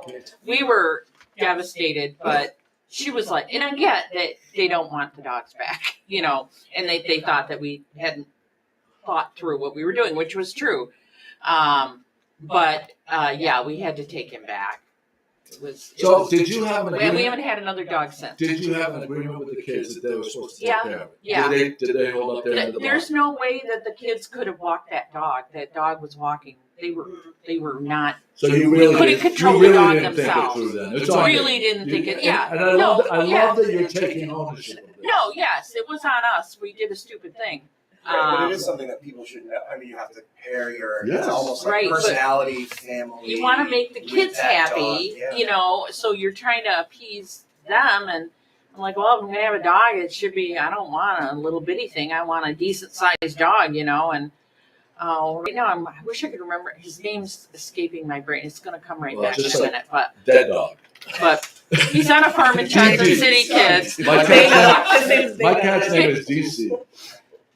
we were devastated. But she was like, and I get that they don't want the dogs back, and they thought that we hadn't thought through what we were doing, which was true. But we had to take him back. So did you have an We agreement? haven't had another dog since. Did you have an agreement with the kids that they were supposed to take care of it? Yeah. Did they hold up their end of the There's bargain? no way that the kids could have walked that dog. That dog was walking. They were not. So you really couldn't didn't, control you the really dog didn't themselves. think it through then. It's on you. Really didn't think it. Yeah. And I love that you're taking ownership of this. No. Yes, it was on us. We did a stupid thing. But it is something that people should know. I mean, you have to pair your Yes. it's almost like Right, but personality, family. You want to make the with kids that happy, dog, yeah. So you're trying to appease them. And I'm like, well, if I'm gonna have a dog, it should be. I don't want a little bitty thing. I want a decent sized dog, And right now, I wish I could remember. His name's escaping my brain. It's gonna come right Well, back in just a like- minute, Dead dog. but he's on a farm in Johnson Gigi. City, kids. My They know. cat's, His name's my David. cat's name is DC.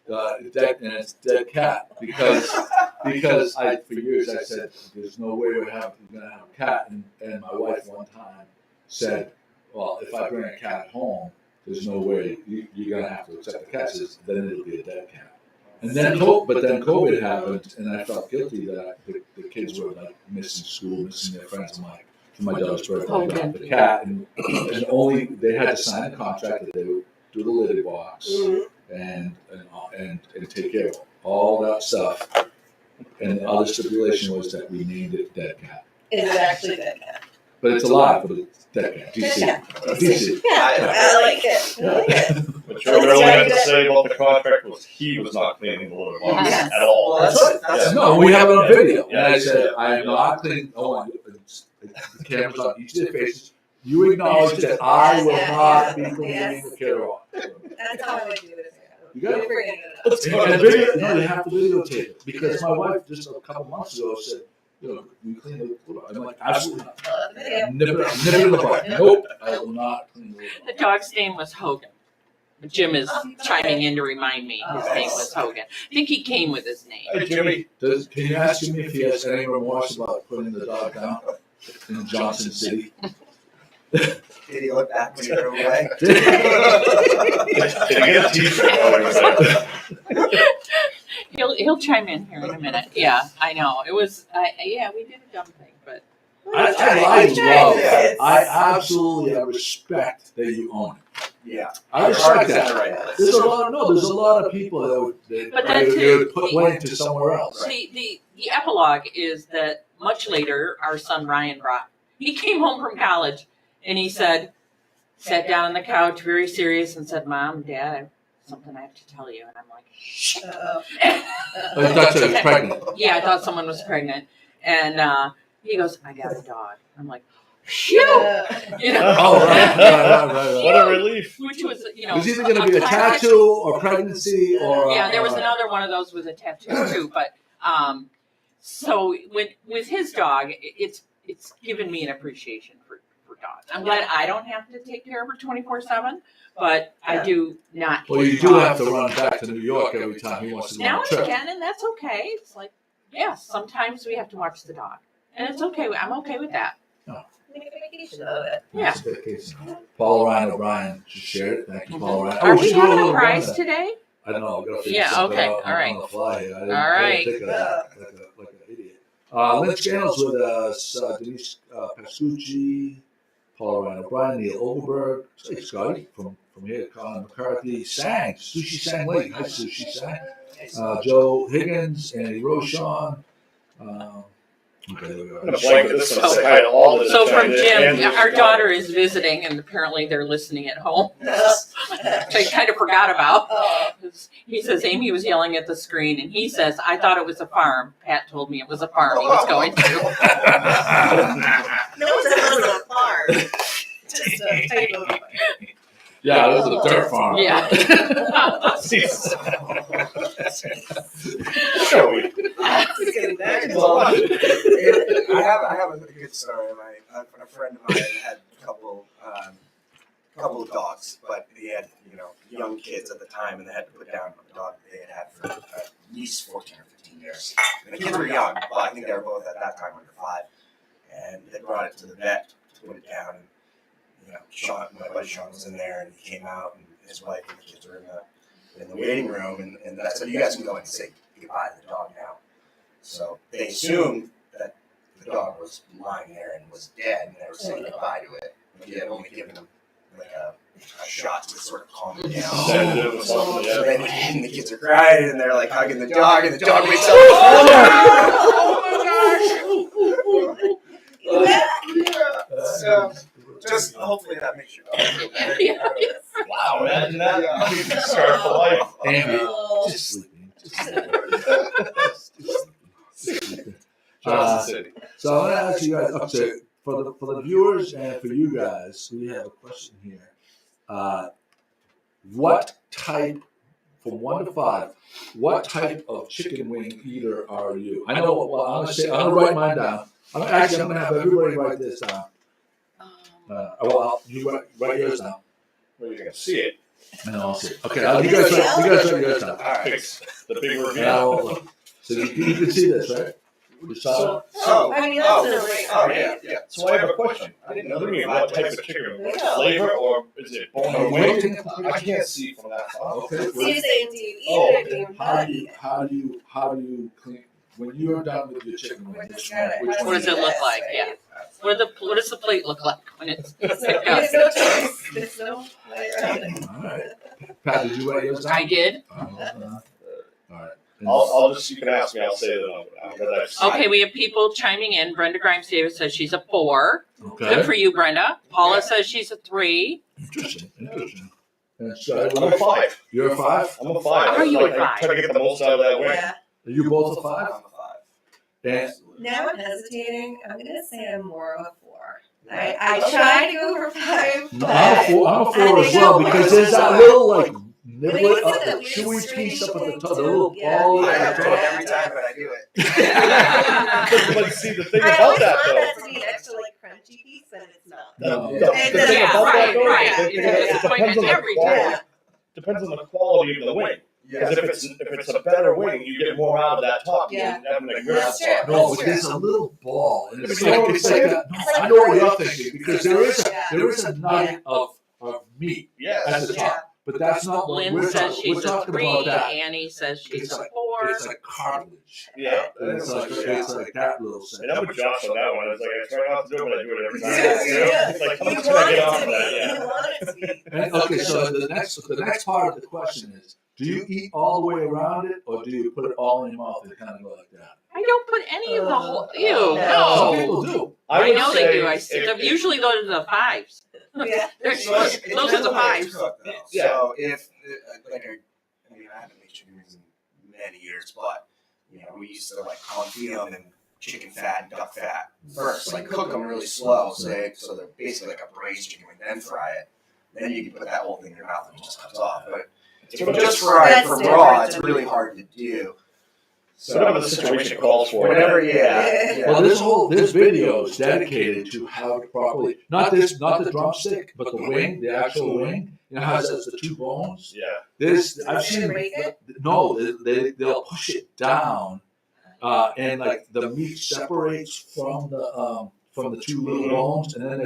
And it's Dead Cat because for years I said there's no way we're gonna have a cat, and my wife one time said, well, if I bring a cat home, there's no way you're gonna have to accept the cat. Says, then it'll be a dead cat. And then COVID happened, and I felt guilty that the kids were like missing school, missing their friends. I'm like, for my daughter's birthday, I got the cat, and only they had to sign a contract that they would do the litter box. And take care of all that stuff. And the other stipulation was that we named it Dead Cat. Is it actually Dead Cat? But it's alive, but it's Dead Cat. DC. DC. Yeah, I like it. I like it. What you really had to say about the contract was he was not cleaning the litter box Yes. at all. Well, that's No, we have it on video. Yeah, And I said, yeah. I am not cleaning. The camera's on each of their faces. You acknowledge that I will not be cleaning the kid off. That's how I would do it. You got it? Bring it up. And video, no, you have to videotape it because my wife just a couple months ago said, we clean the litter. I'm like, absolutely not. Video. Nip it in the butt. Nope, I will not clean the litter. The dog's name was Hogan. Jim is chiming in to remind me his name was Hogan. I think he came with his name. Hey, Jimmy. Can you ask him if he has any remorse about putting the dog down in Johnson City? Did he look back when he drove away? Did you get a t-shirt while he was there? He'll chime in here in a minute. Yeah, I know. It was we did a dumb thing, but I absolutely respect that you own it. Yeah. I respect Heart's in the that. right place. There's a lot of people But that that's would put went to somewhere else. the epilogue is that much later, our son Ryan he came home from college and he sat down on the couch, very serious, and said, "Mom, Dad, I have something I have to tell you." And I'm like, "Shh." I thought she was pregnant. Yeah, I thought someone was pregnant, and he goes, "I got a dog." I'm like, "Phew!" Oh, right. What a relief. Which was, It was either going to be a classic- tattoo or pregnancy or. Yeah, there was another one of those with a tattoo too. But so with his dog, it's given me an appreciation for dogs. I'm glad I don't have to take care of her 24/7, but I do not. Well, hate you do dogs. have to run back to New York every time he wants to go on Now a and trip. again, and that's okay. It's like, yes, sometimes we have to watch the dog, and it's okay. I'm okay with that. Make a vacation out of it. Yeah. It's a vacation. Paul Ryan O'Brien just shared it. Thank you, Paul Ryan. Are we should do having little a prize run today? I don't know. I'm gonna figure Yeah, something okay, out all right. on the fly here. I didn't, All I right. didn't think of that like an idiot. Lynch Channels with us, Denise Pascucci, Paul Ryan O'Brien, Neil Overberg, hey, Scotty from here, Colin McCarthy, Sang, Sushi Sang Lake, hi Sushi Sang, Joe Higgins, Andy Rochon. Okay, there we I'm going go. to blanket this one and say hi to all the So from and Jim, our daughter is visiting, and apparently they're listening at home. Which I kind of forgot about. He says Amy was yelling at the screen, and he says, "I thought it was a farm." Pat told me it was a farm he was going to. No, it wasn't a farm. Just a type of. Yeah, this is a dirt farm. Yeah. Jesus. Show me. I have a good story. A friend of mine had a couple of dogs, but he had young kids at the time, and they had to put down a dog they had for at least 14 or 15 years. And the kids were young, but I think they were both at that time under 5. And they brought it to the vet to put it down. And Sean, my buddy Sean, was in there, and he came out, and his wife and the kids were in the waiting room, and I said, "You guys can go and say goodbye to the dog now." So they assumed that the dog was lying there and was dead, and they were saying goodbye to it. But he had only given him like a shot to sort of calm him down. So then the kids are crying, and they're like hugging the dog, and the dog wakes up. Oh my gosh! So just hopefully that makes you feel better. Wow, imagine that. Yeah. Start for life. Andy, just sleeping. So I'm going to ask you guys, okay, for the viewers and for you guys, we have a question here. What type, from 1 to 5, what type of chicken wing eater are you? I know. Well, I'm going to write mine down. I'm going to have everybody write this down. You write yours down. Well, you're going to see it. And I'll see it. Okay, you guys write yours down. All right. The big reveal. So you can see this, right? I mean, that's Yeah. So I have a question. I didn't know what type of chicken. Flavor, or is it bone and wing? I can't see from that far. Okay. So you're saying, do you eat it or do you not eat it? How do you clean when you're done with your chicken wing? Which What one does it look like? Yeah. What does the plate look like when it's There's no choice. There's no way around it. All right. Pat, did you write yours down? I did. All right. I'll just, you can ask me, I'll say the number. Okay, we have people chiming in. Brenda Grimes Davis says she's a 4. Okay. Good for you, Brenda. Paula says she's a 3. Interesting. And so I'm a 5. You're a 5? I'm a 5. Are you a I 5? try to get the most out of that wing. Yeah. Are you both a 5? I'm a 5. And Now I'm hesitating. I'm gonna say I'm more of a 4. I tried to go for 5, but I'm a 4 as well because there's that little like niblet of the chewy piece up at the top, the little ball I at do the it top. every time, but I do it. But see, the thing I about always that, want though. that to be an extra like crunchy piece, and it's not. No. The thing Yeah, about that, though, right. it depends on the Every quality. time. Depends on the quality of the wing. Because if it's a better wing, you get more out of that top Yeah. than having a grip. That's true. No, but there's a little ball, and it's like that. No, I know what you're thinking because there is a nugget of meat at the Yes. top, but that's not what Lynn we're says talking. We're she's a talking 3. about that. Annie says she's It's a like 4. it's like cartilage. Yeah. It's like that little And I'm with Josh on that one. It's like I try not to do it, but I do it every time. Yeah. It's like, how You much can I want get it off to of that? be. Yeah. You want it to be. And, okay, so the next part of the question is: do you eat all the way around it, or do you put it all in your mouth and kind of go like that? I don't put any of the whole. Ew, no. Some no. people do. I would know they say do. if- Usually those are the 5s. Yeah. Those It are depends the on how 5s. it's cooked, though. Yeah. So if, I haven't made chicken wings in many years, but, we used to like confit them in chicken fat and duck fat first, like cook them really slow, so they're basically like a braised chicken wing, then fry it. Then you can put that whole thing in your mouth and it just comes off. But if you just fry it That's from different raw, it's than- really hard to do. So Whatever the situation calls for. whatever, yeah. Well, this video is dedicated to how to properly not the drumstick, but the wing, the actual wing. You know how it says the 2 bones. Yeah. I've seen. Break it? No, they'll push it down, and like the meat separates from the 2 little bones, and then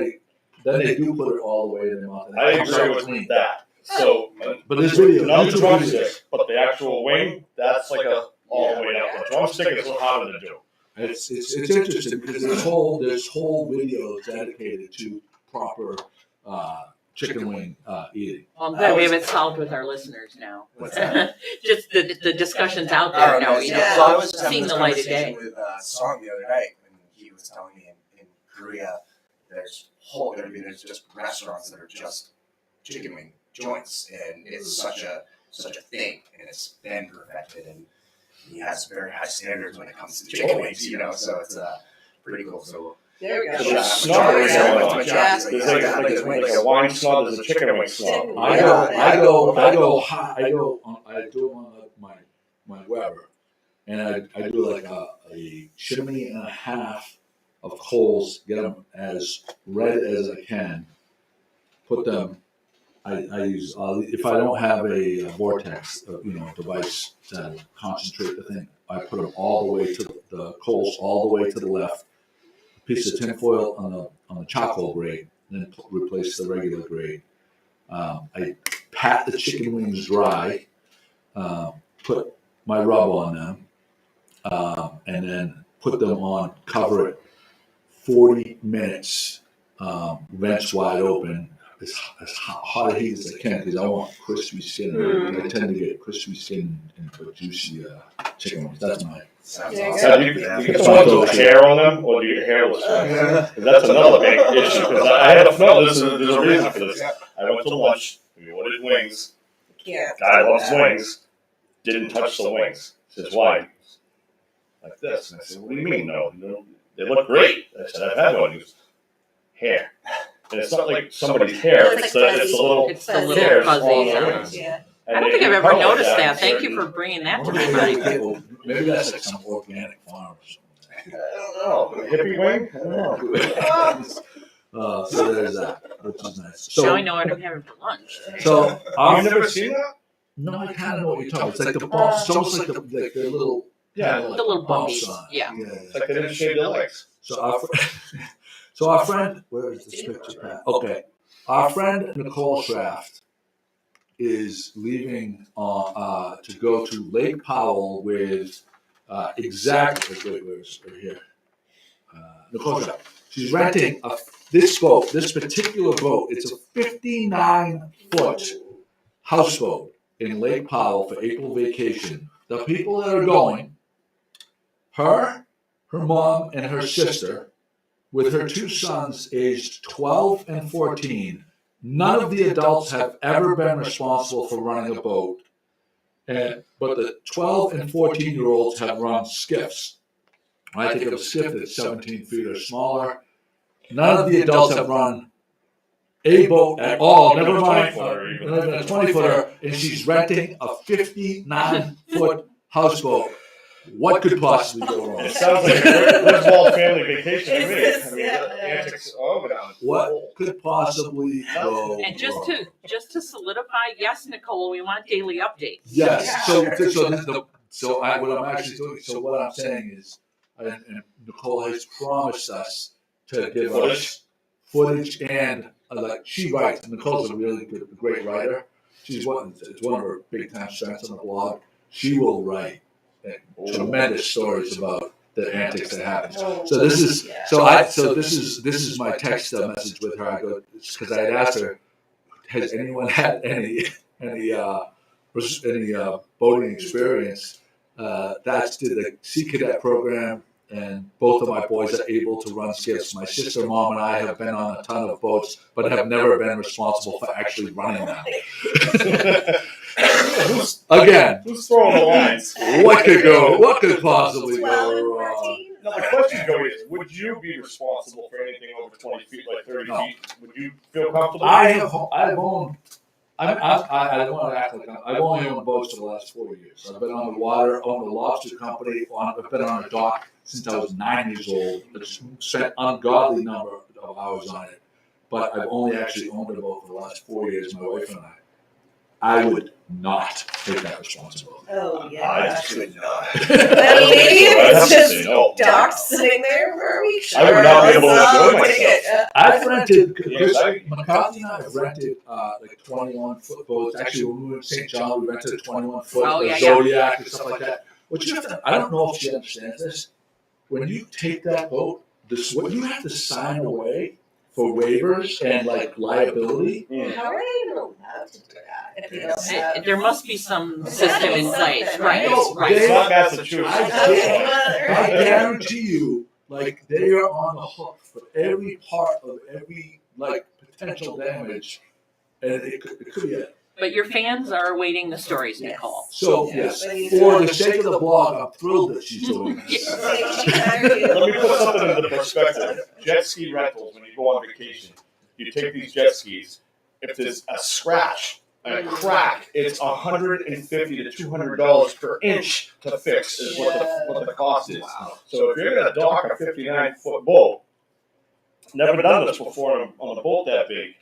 they do put it all the way in their mouth. And it I comes agree out with clean. that. So, But this video, not the YouTube drumstick, but the actual wing, that's like a all the way out. The drumstick is a little harder to do. It's interesting because there's whole videos dedicated to proper chicken wing eating. Well, I'm glad we have it solved with our listeners now. What's that? Just the discussion's out there now. yeah. So I was just Seeing having the this light of day. conversation with Song the other night, and he was telling me in Korea, there's just restaurants that are just chicken wing joints, and it's such a thing, and it's been perfected, and he has very high standards when it comes to chicken wings, so it's pretty cool. So There we go. So there's snubbers going on. Yes. There's like a wine snub. There's a chicken wing snub. I go high. I do them on my Weber, and I do like a chimney and a half of coals. Get them as red as I can. Put them. I use if I don't have a vortex, device to concentrate the thing. I put them all the way to the coals, all the way to the left. A piece of tinfoil on the charcoal grate, and then replace the regular grate. I pat the chicken wings dry, put my rub on them, and then put them on. Cover it 40 minutes, vents wide open. As hot a heat as I can because I want crispy skin. I tend to get crispy skin and put juicy chicken wings. That's my. Sounds awesome. Do you get the ones with hair on them, or do you get hairless ones? Because that's another big issue. Because I had there's a reason for this. I went to lunch. We ordered wings. Guy loves wings. Didn't touch the wings. Says why? Like this. And I said, what do you mean? No, they look great. I said, I've had one. He goes, hair. And it's not like somebody's hair. It's the little hairs on the wings. Yeah. I don't think I've ever noticed that. Thank you for bringing that to my mind. Maybe that's like some organic farm or something. I don't know. Hippie wing? I don't know. So there's that, which is nice. Now I know what I'm having for lunch. So You've never seen that? No, I kind of know what you're talking about. It's like the bumps. It's almost like the little. Yeah, like the little bumps bumpies. on it. Yeah. It's like they didn't shave their legs. So our friend, where is this picture, Pat? Okay, our friend Nicole Schraft is leaving to go to Lake Powell with exactly. Where's right here? Nicole Schraft. She's renting this particular boat. It's a 59-foot houseboat in Lake Powell for April vacation. The people that are going, her mom, and her sister, with her two sons aged 12 and 14. None of the adults have ever been responsible for running a boat, but the 12 and 14-year-olds have run skiffs. I think of a skiff that's 17 feet or smaller. None of the adults have run a boat at all, never mind a 20-footer, and she's renting a 59-foot houseboat. What could possibly go wrong? It sounds like a Griswold family vacation to me. Antics all down. What could possibly go And wrong? just to solidify, yes, Nicole, we want daily updates. Yes. What I'm saying is, and Nicole has promised us to give us footage and she writes. Nicole's a really great writer. It's one of her big time strengths on the blog. She will write tremendous stories about the antics that happen. So this is my text message with her. I go because I had asked her, has anyone had any boating experience? Did the Sea Cadet program, and both of my boys are able to run skiffs. My sister, mom, and I have been on a ton of boats, but have never been responsible for actually running them. Again, who's throwing the lines? What could possibly go wrong? Now the question, Joey, is: would you be responsible for anything over 20 feet, like 30 feet? Would you feel comfortable? I've owned. I don't want to act like I've only owned boats for the last 4 years. I've been on the water, owned a lobster company. I've been on a dock since I was 9 years old. I've spent ungodly number of hours on it, but I've only actually owned a boat for the last 4 years. My wife and I would not take that responsibility. Oh, yeah. I should not. Maybe it's just no. docked sitting there for a week. I would not be able to enjoy myself. I've rented, Yes, McCarthy and I have rented like 21-foot boats. Actually, when we were in St. John, we rented a 21-foot Oh, yeah, Zodiac and stuff like that. What you have to, I don't know if she understands this. When you take that boat, what you have to sign away for waivers and like liability. How are they even allowed to do that if they don't have? There must be some system in place, right? No, Right. It's not Massachusetts. I guarantee you, like they are on the hook for every part of every like potential damage, and it could be But your fans are awaiting the stories, Nicole. So, yes, for the sake of the blog, I'm thrilled that she's doing this. Let me put something into perspective. Jet ski rentals, when you go on vacation, you take these jet skis. If there's a scratch and a crack, it's $150 to $200 per inch to fix is what the cost is. So if you're going to dock a 59-foot boat, never done this before on a boat that big,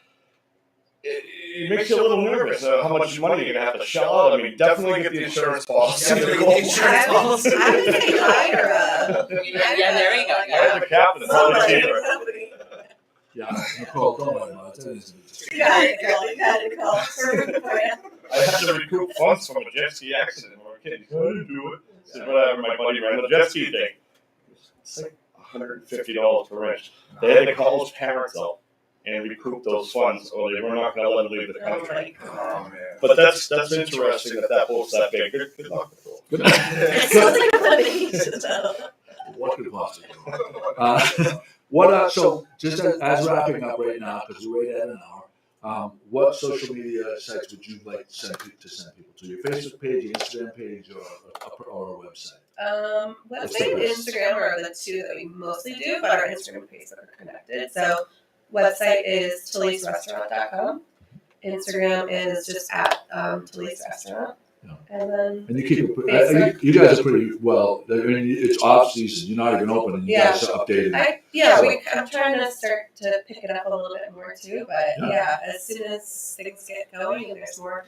it makes you a little nervous how much money you're going to have to shell out. I mean, definitely get the insurance policy. I would say hire Yeah, there you go. Hire the captain. Yeah, Nicole, don't worry about it. You got it, girl. You got it, Nicole. Perfect plan. I had to recoup funds from a jet ski accident when we were kids. How do you do it? I said, whatever, my buddy ran the jet ski thing. It's like $150 per inch. They had to call his parents out and recoup those funds, or they were not going to let him leave the country. Oh, man. But that's interesting that boat's that big. Good luck, Nicole. It sounds like a fun vacation, though. What could possibly go? So just as wrapping up right now, because we're right at an hour, what social media sites would you like to send people to? Your Facebook page, your Instagram page, or a website? Website and Instagram are the two that we mostly do, but our Instagram and Facebook are connected. So website is TaliseRestaurant.com. Instagram is just at Talise Restaurant. Yeah. And you keep it. You guys are pretty well. I mean, it's off season. You're not even open, and you guys are updated. I'm trying to start to pick it up a little bit more too. But as soon as things get going and there's more,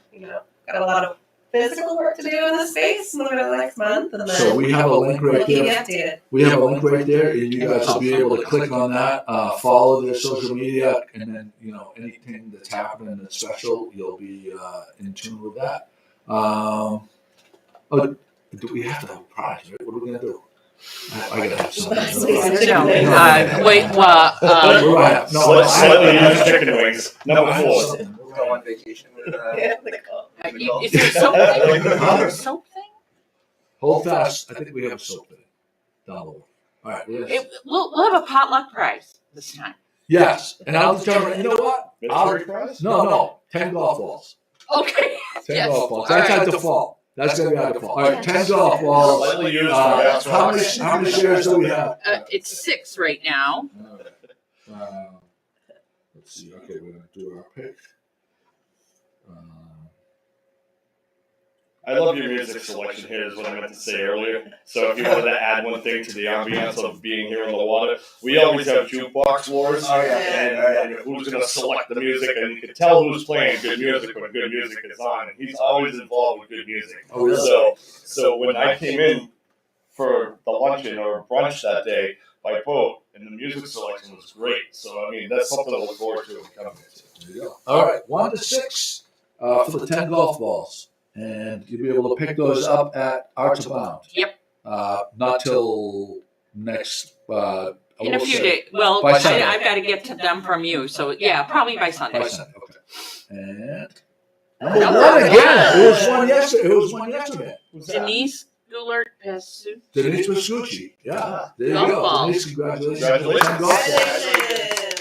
got a lot of physical work to do in the space over the next month. And then So we have a link right keep there. updated. We have a link right there, and you guys will be able to click on that, follow their social media, and then anything that's happening that's special, you'll be in tune with that. Do we have to have a prize? Right? What are we gonna do? I gotta have something. Slightly used chicken wings. Number 4. We'll go on vacation with Is there something? Something? Hold fast. I think we have a soap thing down the way. All right. We'll have a potluck prize this time. Yes, and I'll determine. You know what? Mystery prize? No. 10 golf balls. Okay. 10 golf balls. That's our default. That's gonna be our default. All right, 10 golf balls. Slightly used. How many shares do we have? It's 6 right now. Let's see. Okay, we're gonna do our pick. I love your music selection here, is what I meant to say earlier. So if you wanted to add one thing to the ambience of being here on the water, we always have jukebox wars, and who's going to select the music, and you can tell who's playing good music when good music is on, and he's always involved with good music. Oh, really? So when I came in for the luncheon or brunch that day by boat, and the music selection was great. So, I mean, that's something to look forward to. There you go. All right, 1 to 6 for the 10 golf balls. And you'll be able to pick those up at Arts Abound. Yep. Not till next. In a few days. Well, By Sunday. I've got to get to them from you. So, yeah, probably by Sunday. By Sunday, okay. And number 1 again. It was one yesterday. Denise Goulart Pessu. Denise Pescucci. Yeah. There you Golf go. ball. Denise, congratulations. Congratulations. Golf balls. Congratulations.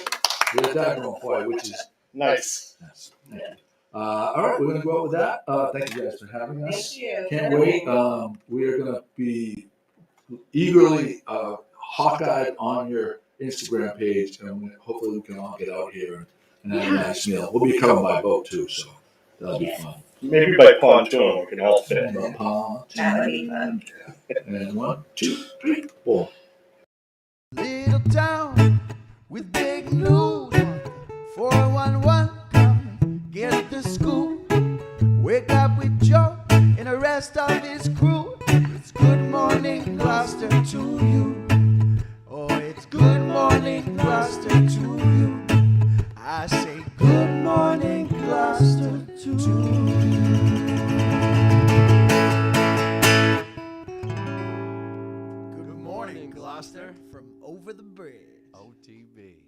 Get that going for you, which is Nice. nice. Thank you. All right, we're going to go out with that. Thank you guys for having us. Thank you. Can't wait. We are going to be eagerly hawk-eyed on your Instagram page, and hopefully we can all get out here and have a nice meal. We'll be coming by boat too, so that'll be fun. Maybe by pontoon we can all fit. That would be fun. And 1, 2, 3, 4. Little town with big news. 411 come get the scoop. Wake up with Joe and the rest of his crew. It's good morning, Gloucester, to you. Oh, it's good morning, Gloucester, to you. I say good morning, Gloucester, to you. Good morning, Gloucester, from over the bridge. OTB.